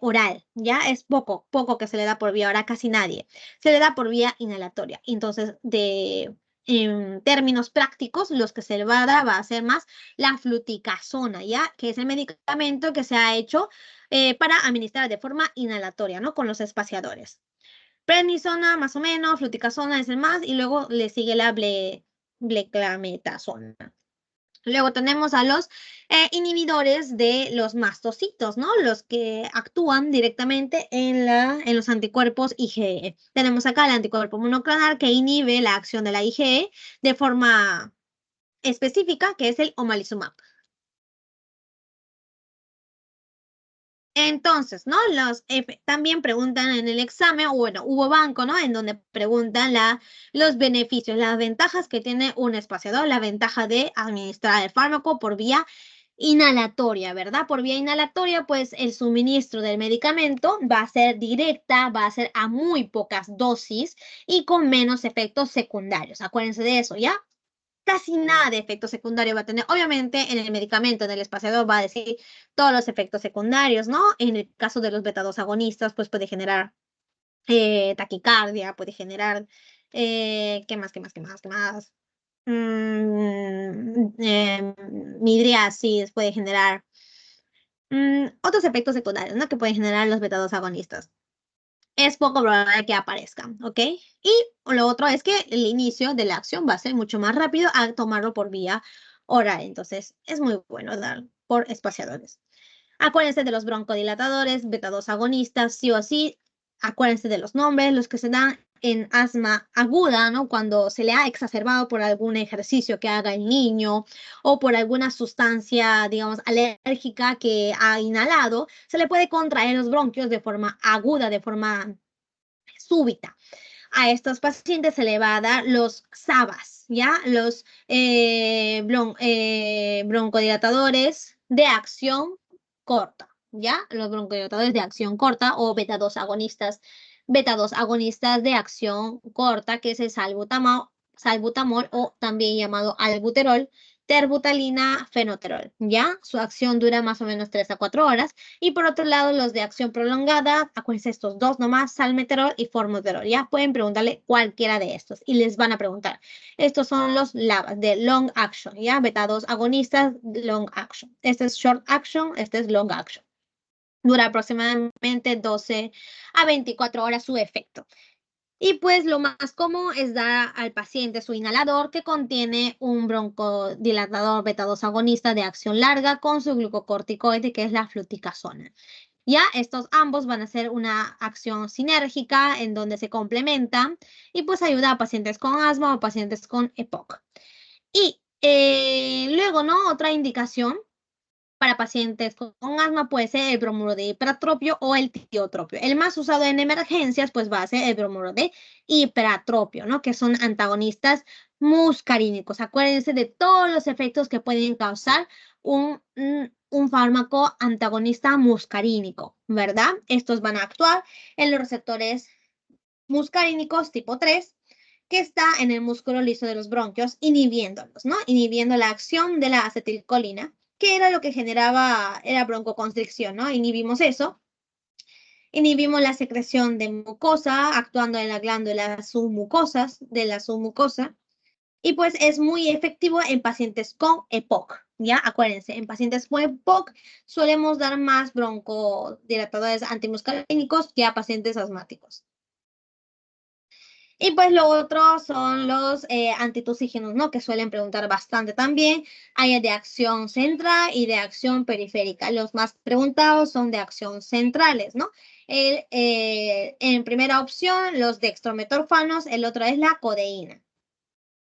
oral, ¿ya? Es poco que se le da por vía oral, casi nadie. Se le da por vía inhalatoria. Entonces, en términos prácticos, los que se le va a dar va a ser más la fluticasona, ¿ya? Que es el medicamento que se ha hecho para administrar de forma inhalatoria, ¿no? Con los espaciadores. Prednisona, más o menos, fluticasona es el más, y luego le sigue la bleclametasona. Luego tenemos a los inhibidores de los mastocitos, ¿no? Los que actúan directamente en los anticuerpos IgE. Tenemos acá el anticuerpo monoclonal que inhibe la acción de la IgE de forma específica, que es el omalizumab. Entonces, ¿no? También preguntan en el examen, o bueno, hubo banco, ¿no? En donde preguntan los beneficios, las ventajas que tiene un espaciador, la ventaja de administrar el fármaco por vía inhalatoria, ¿verdad? Por vía inhalatoria, pues el suministro del medicamento va a ser directa, va a ser a muy pocas dosis y con menos efectos secundarios. Acuérdense de eso, ¿ya? Casi nada de efecto secundario va a tener. Obviamente, en el medicamento, en el espaciador, va a decir todos los efectos secundarios, ¿no? En el caso de los beta-2 agonistas, pues puede generar taquicardia, puede generar, ¿qué más? Midriasis, puede generar otros efectos secundarios, ¿no? Que pueden generar los beta-2 agonistas. Es poco probable que aparezcan, ¿ok? Y lo otro es que el inicio de la acción va a ser mucho más rápido al tomarlo por vía oral. Entonces, es muy bueno dar por espaciadores. Acuérdense de los broncodilatadores, beta-2 agonistas, sí o sí. Acuérdense de los nombres, los que se dan en asma aguda, ¿no? Cuando se le ha exacerbado por algún ejercicio que haga el niño o por alguna sustancia, digamos, alérgica que ha inhalado, se le puede contraer los bronquios de forma aguda, de forma súbita. A estos pacientes se le va a dar los SABAs, ¿ya? Los broncodilatadores de acción corta, ¿ya? Los broncodilatadores de acción corta o beta-2 agonistas de acción corta, que es el salbutamol o también llamado albuterol, terbutalina, fenoterol, ¿ya? Su acción dura más o menos 3 a 4 horas. Y por otro lado, los de acción prolongada, acuérdense estos dos nomás, salmeterol y formoterol, ¿ya? Pueden preguntarle cualquiera de estos y les van a preguntar. Estos son los LABAs de long action, ¿ya? Beta-2 agonistas, long action. Este es short action, este es long action. Dura aproximadamente 12 a 24 horas su efecto. Y pues lo más común es dar al paciente su inhalador que contiene un broncodilatador beta-2 agonista de acción larga con su glucocorticoide que es la fluticasona. Ya estos ambos van a hacer una acción sinérgica en donde se complementan y pues ayuda a pacientes con asma o pacientes con EPOC. Y luego, ¿no? Otra indicación para pacientes con asma puede ser el bromuro de hipertropio o el tiotropio. El más usado en emergencias pues va a ser el bromuro de hipertropio, ¿no? Que son antagonistas muscarínicos. Acuérdense de todos los efectos que pueden causar un fármaco antagonista muscarínico, ¿verdad? Estos van a actuar en los receptores muscarínicos tipo 3 que está en el músculo liso de los bronquios, inhibiéndolos, ¿no? Inhibiendo la acción de la acetilcolina, que era lo que generaba, era broncoconstricción, ¿no? Inhibimos eso. Inhibimos la secreción de mucosa, actuando en la glándula submucosas, de la submucosa. Y pues es muy efectivo en pacientes con EPOC, ¿ya? Acuérdense, en pacientes con EPOC solemos dar más broncodilatadores antimuscarínicos que a pacientes asmáticos. Y pues lo otro son los antitusígenos, ¿no? Que suelen preguntar bastante también. Hay de acción central y de acción periférica. Los más preguntados son de acción centrales, ¿no? En primera opción, los dextrometorfanos, el otro es la codeína.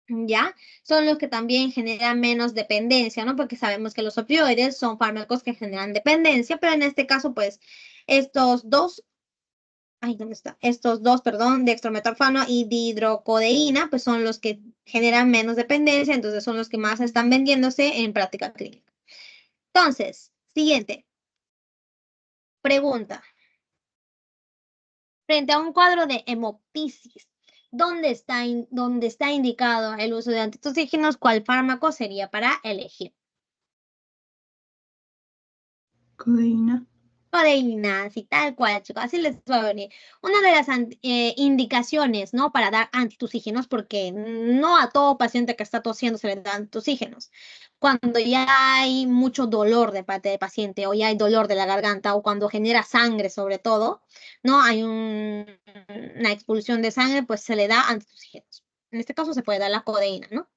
¿Ya? Son los que también generan menos dependencia, ¿no? Porque sabemos que los opioides son fármacos que generan dependencia, pero en este caso, pues, estos dos Ay, ¿dónde está? Estos dos, perdón, dextrometorfano y dihidrocodeína, pues son los que generan menos dependencia, entonces son los que más están vendiéndose en práctica clínica. Entonces, siguiente pregunta. Frente a un cuadro de hemoptisis, ¿dónde está indicado el uso de antitoxígenos? ¿Cuál fármaco sería para elegir? Codeína. Codeína, así tal cual, chicos, así les va a venir. Una de las indicaciones, ¿no? Para dar antitusígenos, porque no a todo paciente que está tosiendo se le dan antitusígenos. Cuando ya hay mucho dolor de parte del paciente, o ya hay dolor de la garganta, o cuando genera sangre sobre todo, ¿no? Hay una expulsión de sangre, pues se le da antitusígenos. En este caso se puede dar la codeína, ¿no?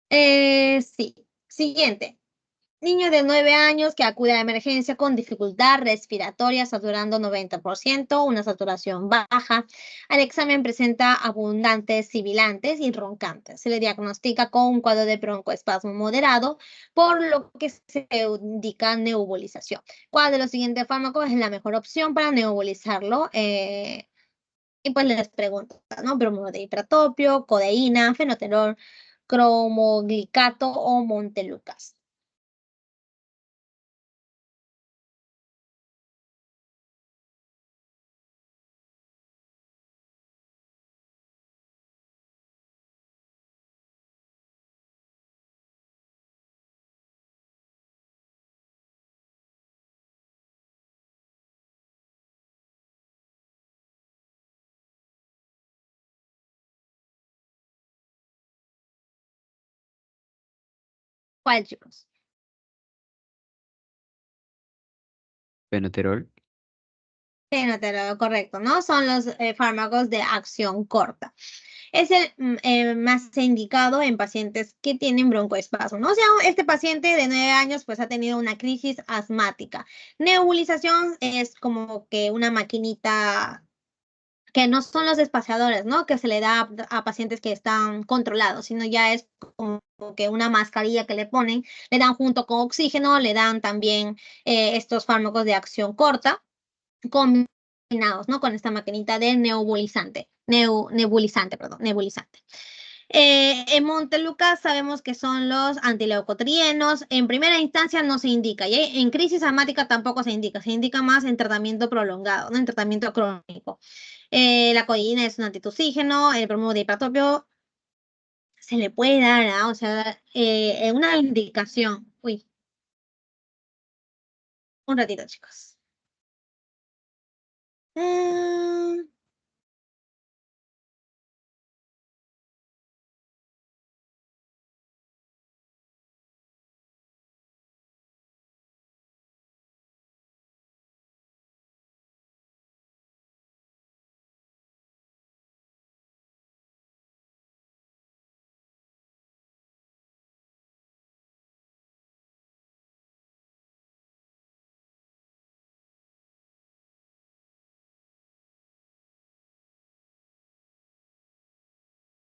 Sí. Siguiente. Niño de 9 años que acude a emergencia con dificultad respiratoria, saturando 90%, una saturación baja. Al examen presenta abundantes sibilantes y roncantes. Se le diagnostica con un cuadro de broncoespasmo moderado, por lo que se indica nebulización. ¿Cuál de los siguientes fármacos es la mejor opción para nebulizarlo? Y pues les pregunto, ¿no? Bromuro de ipratopio, codeína, fenoterol, cromoglicato o montelukast. ¿Cuál, chicos? Fenoterol. Sí, no te lo correcto, ¿no? Son los fármacos de acción corta. Es el más indicado en pacientes que tienen broncoespasmo, ¿no? O sea, este paciente de 9 años pues ha tenido una crisis asmática. Nebulización es como que una maquinita que no son los espaciadores, ¿no? Que se le da a pacientes que están controlados, sino ya es como que una mascarilla que le ponen, le dan junto con oxígeno, le dan también estos fármacos de acción corta combinados, ¿no? Con esta maquinita de nebulizante. En Montelukast sabemos que son los antileucotrienos. En primera instancia no se indica, y en crisis asmática tampoco se indica más en tratamiento prolongado, ¿no? En tratamiento crónico. La codeína es un antitusígeno, el bromuro de ipratopio se le puede dar, ¿ah? O sea, una indicación. Uy, un ratito, chicos. Mm,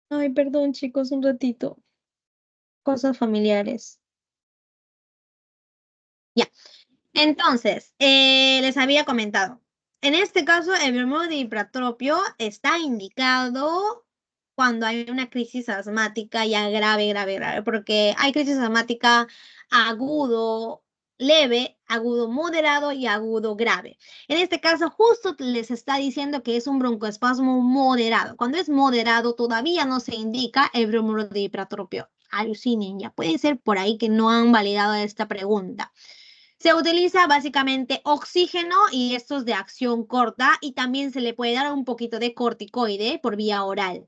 Ay, perdón, chicos, un ratito. Cosas familiares. Ya. Entonces, les había comentado, en este caso, el bromuro de ipratropio está indicado cuando hay una crisis asmática ya grave, porque hay crisis asmática agudo, leve, agudo moderado y agudo grave. En este caso, justo les está diciendo que es un broncoespasmo moderado. Cuando es moderado, todavía no se indica el bromuro de ipratropio. Alucinen, ya puede ser por ahí que no han validado esta pregunta. Se utiliza básicamente oxígeno y estos de acción corta, y también se le puede dar un poquito de corticoide por vía oral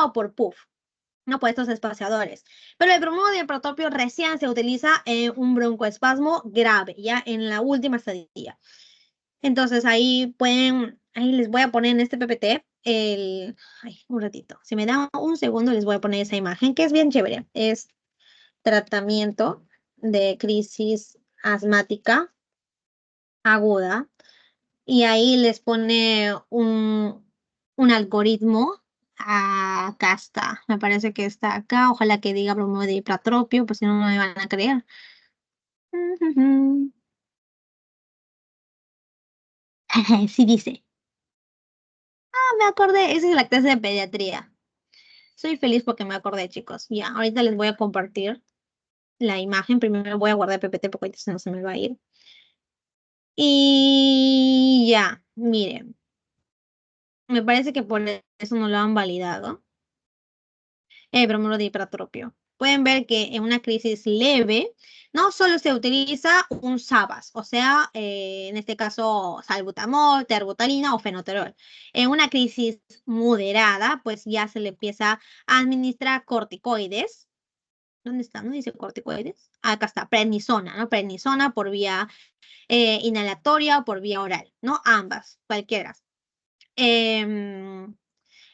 o por puff, no por estos espaciadores. Pero el bromuro de ipratropio recién se utiliza en un broncoespasmo grave, ya en la última estadía. Entonces ahí les voy a poner en este PPT un ratito. Si me dan un segundo les voy a poner esa imagen que es bien chévere. Es tratamiento de crisis asmática aguda, y ahí les pone un algoritmo. Acá está, me parece que está acá. Ojalá que diga bromuro de ipratropio, pues si no, no me van a creer. Sí dice. Ah, me acordé, esa es la clase de pediatría. Soy feliz porque me acordé, chicos. Ya, ahorita les voy a compartir la imagen. Primero voy a guardar PPT porque ahorita no se me va a ir. Y ya, miren. Me parece que por eso no lo han validado. Bromuro de hipertropio. Pueden ver que en una crisis leve no solo se utiliza un SABAS, o sea, en este caso salbutamol, terbutalina o fenoterol. En una crisis moderada, pues ya se le empieza a administrar corticoides. ¿Dónde está? ¿No dice corticoides? Acá está, prednisona, ¿no? Prednisona por vía inhalatoria o por vía oral, ¿no? Ambas, cualquiera.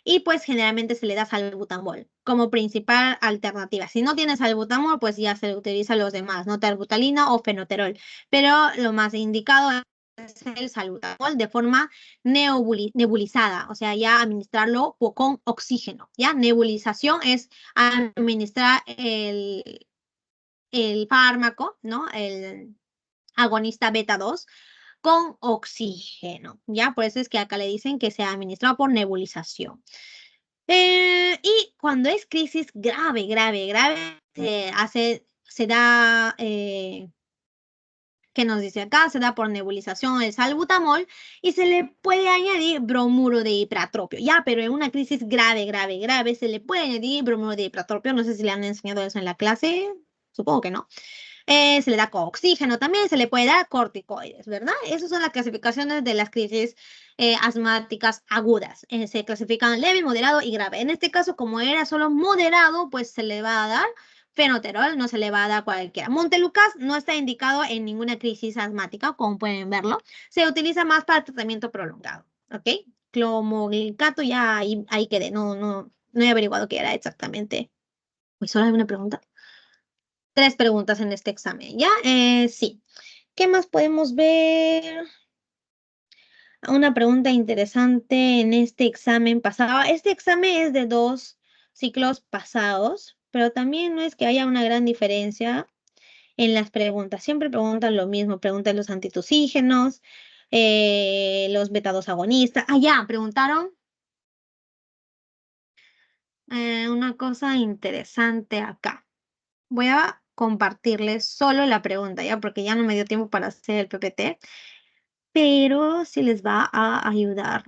Y pues generalmente se le da salbutamol como principal alternativa. Si no tienes salbutamol, pues ya se utiliza los demás, ¿no? Terbutalina o fenoterol. Pero lo más indicado es el salbutamol de forma nebulizada, o sea, ya administrarlo con oxígeno, ¿ya? Nebulización es administrar el fármaco, ¿no? El agonista beta 2 con oxígeno, ¿ya? Por eso es que acá le dicen que sea administrado por nebulización. Y cuando es crisis grave, se da, ¿qué nos dice acá? Se da por nebulización el salbutamol y se le puede añadir bromuro de hipratropio, ya, pero en una crisis grave, se le puede añadir bromuro de hipratropio, no sé si le han enseñado eso en la clase, supongo que no. Se le da con oxígeno también, se le puede dar corticoides, ¿verdad? Esas son las clasificaciones de las crisis asmáticas agudas. Se clasifican leve, moderado y grave. En este caso, como era solo moderado, pues se le va a dar fenoterol, no se le va a dar cualquiera. Montelukast no está indicado en ninguna crisis asmática, como pueden verlo. Se utiliza más para tratamiento prolongado, ¿ok? Clomoglicato ya ahí quedé, no he averiguado qué era exactamente. Pues solo hay una pregunta. 3 preguntas en este examen, ¿ya? Sí. ¿Qué más podemos ver? Una pregunta interesante en este examen pasado. Este examen es de 2 ciclos pasados, pero también no es que haya una gran diferencia en las preguntas. Siempre preguntan lo mismo. Preguntan los antitusígenos, los beta-2 agonistas. Ah, ya, preguntaron una cosa interesante acá. Voy a compartirles solo la pregunta, ¿ya? Porque ya no me dio tiempo para hacer el PPT, pero sí les va a ayudar.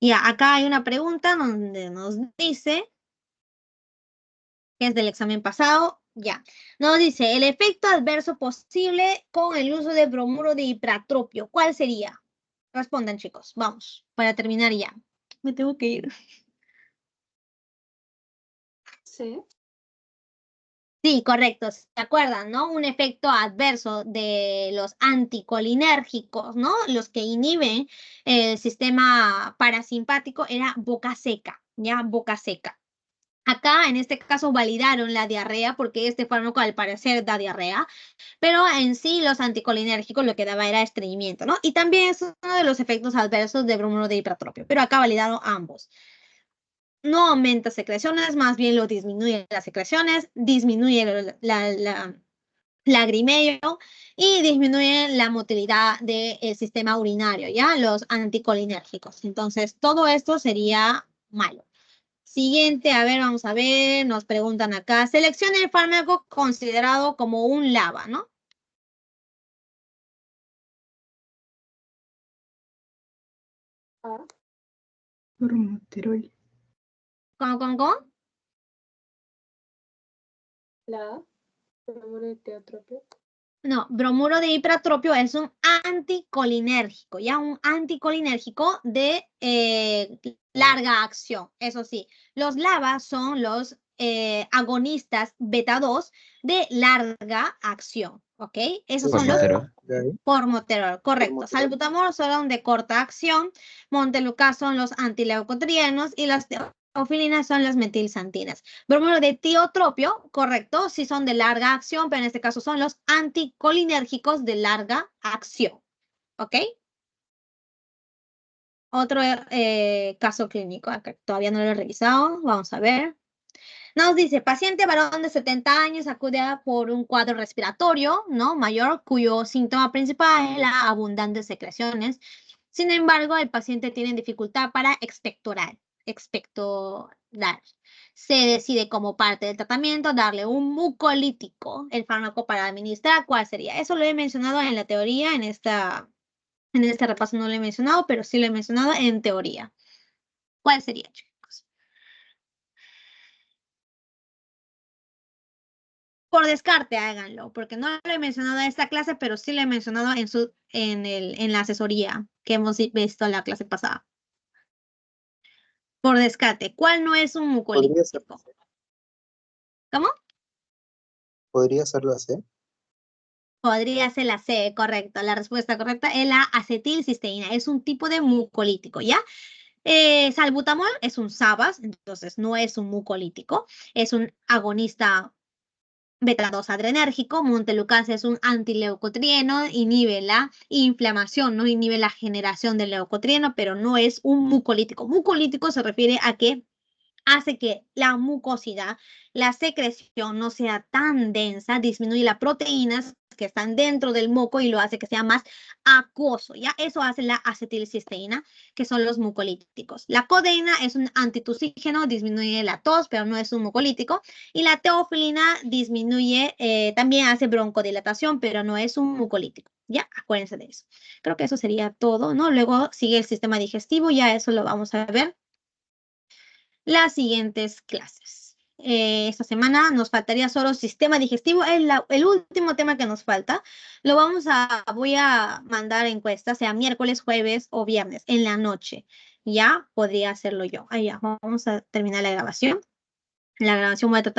Ya, acá hay una pregunta donde nos dice, que es del examen pasado, ya. Nos dice, el efecto adverso posible con el uso de bromuro de hipratropio, ¿cuál sería? Respondan, chicos, vamos, para terminar ya. Me tengo que ir. Sí. Sí, correcto, ¿se acuerdan, no? Un efecto adverso de los anticolinérgicos, ¿no? Los que inhiben el sistema parasimpático era boca seca, ¿ya? Boca seca. Acá, en este caso, validaron la diarrea porque este fármaco al parecer da diarrea, pero en sí los anticolinérgicos lo que daba era estreñimiento, ¿no? Y también es uno de los efectos adversos de bromuro de hipratropio, pero acá validaron ambos. No aumenta secreciones, más bien lo disminuye las secreciones, disminuye la lagrimello y disminuye la motilidad del sistema urinario, ¿ya? Los anticolinérgicos. Entonces, todo esto sería malo. Siguiente, a ver, vamos a ver, nos preguntan acá, seleccione el fármaco considerado como un LABA, ¿no? Formoterol. ¿Cómo? La bromuro de teotropio. No, bromuro de hipratropio es un anticolinérgico, ya un anticolinérgico de larga acción. Eso sí, los LABA son los agonistas beta 2 de larga acción, ¿ok? Esos son los Formoterol. formoterol, correcto. Formoterol. Salbutamol son de corta acción, montelukast son los antileucotrienos y las teofilinas son las metilsantinas. Bromuro de tiotropio, correcto, sí son de larga acción, pero en este caso son los anticolinérgicos de larga acción. ¿Ok? Otro caso clínico, acá todavía no lo he revisado, vamos a ver. Nos dice, paciente varón de 70 años acude por un cuadro respiratorio, ¿no? Mayor, cuyo síntoma principal es la abundante secreciones. Sin embargo, el paciente tiene dificultad para expectorar. Se decide como parte del tratamiento darle un mucolítico, el fármaco para administrar. ¿Cuál sería? Eso lo he mencionado en la teoría, en este repaso no lo he mencionado, pero sí lo he mencionado en teoría. ¿Cuál sería, chicos? Por descarte, háganlo, porque no lo he mencionado en esta clase, pero sí lo he mencionado en la asesoría que hemos visto en la clase pasada. Por descarte, ¿cuál no es un mucolítico? ¿Cómo? ¿Podría ser la C? Podría ser la C, correcto. La respuesta correcta es la acetilcisteína. Es un tipo de mucolítico, ¿ya? Salbutamol es un SABAS, entonces no es un mucolítico. Es un agonista beta-2 adrenérgico. Montelukast es un antileucotrieno, inhibe la inflamación, no inhibe la generación del leucotrieno, pero no es un mucolítico. Mucolítico se refiere a que hace que la mucosidad, la secreción no sea tan densa, disminuye las proteínas que están dentro del moco y lo hace que sea más acuoso, ¿ya? Eso hace la acetilcisteína, que son los mucolíticos. La codeína es un antitusígeno, disminuye la tos, pero no es un mucolítico. Y la teofilina disminuye, también hace broncodilatación, pero no es un mucolítico. Ya, acuérdense de eso. Creo que eso sería todo, ¿no? Luego sigue el sistema digestivo, ya eso lo vamos a ver las siguientes clases. Esta semana nos faltaría solo sistema digestivo, es el último tema que nos falta. Voy a mandar encuestas, sea miércoles, jueves o viernes, en la noche. Ya podría hacerlo yo. Ya, vamos a terminar la grabación. La grabación voy a tratar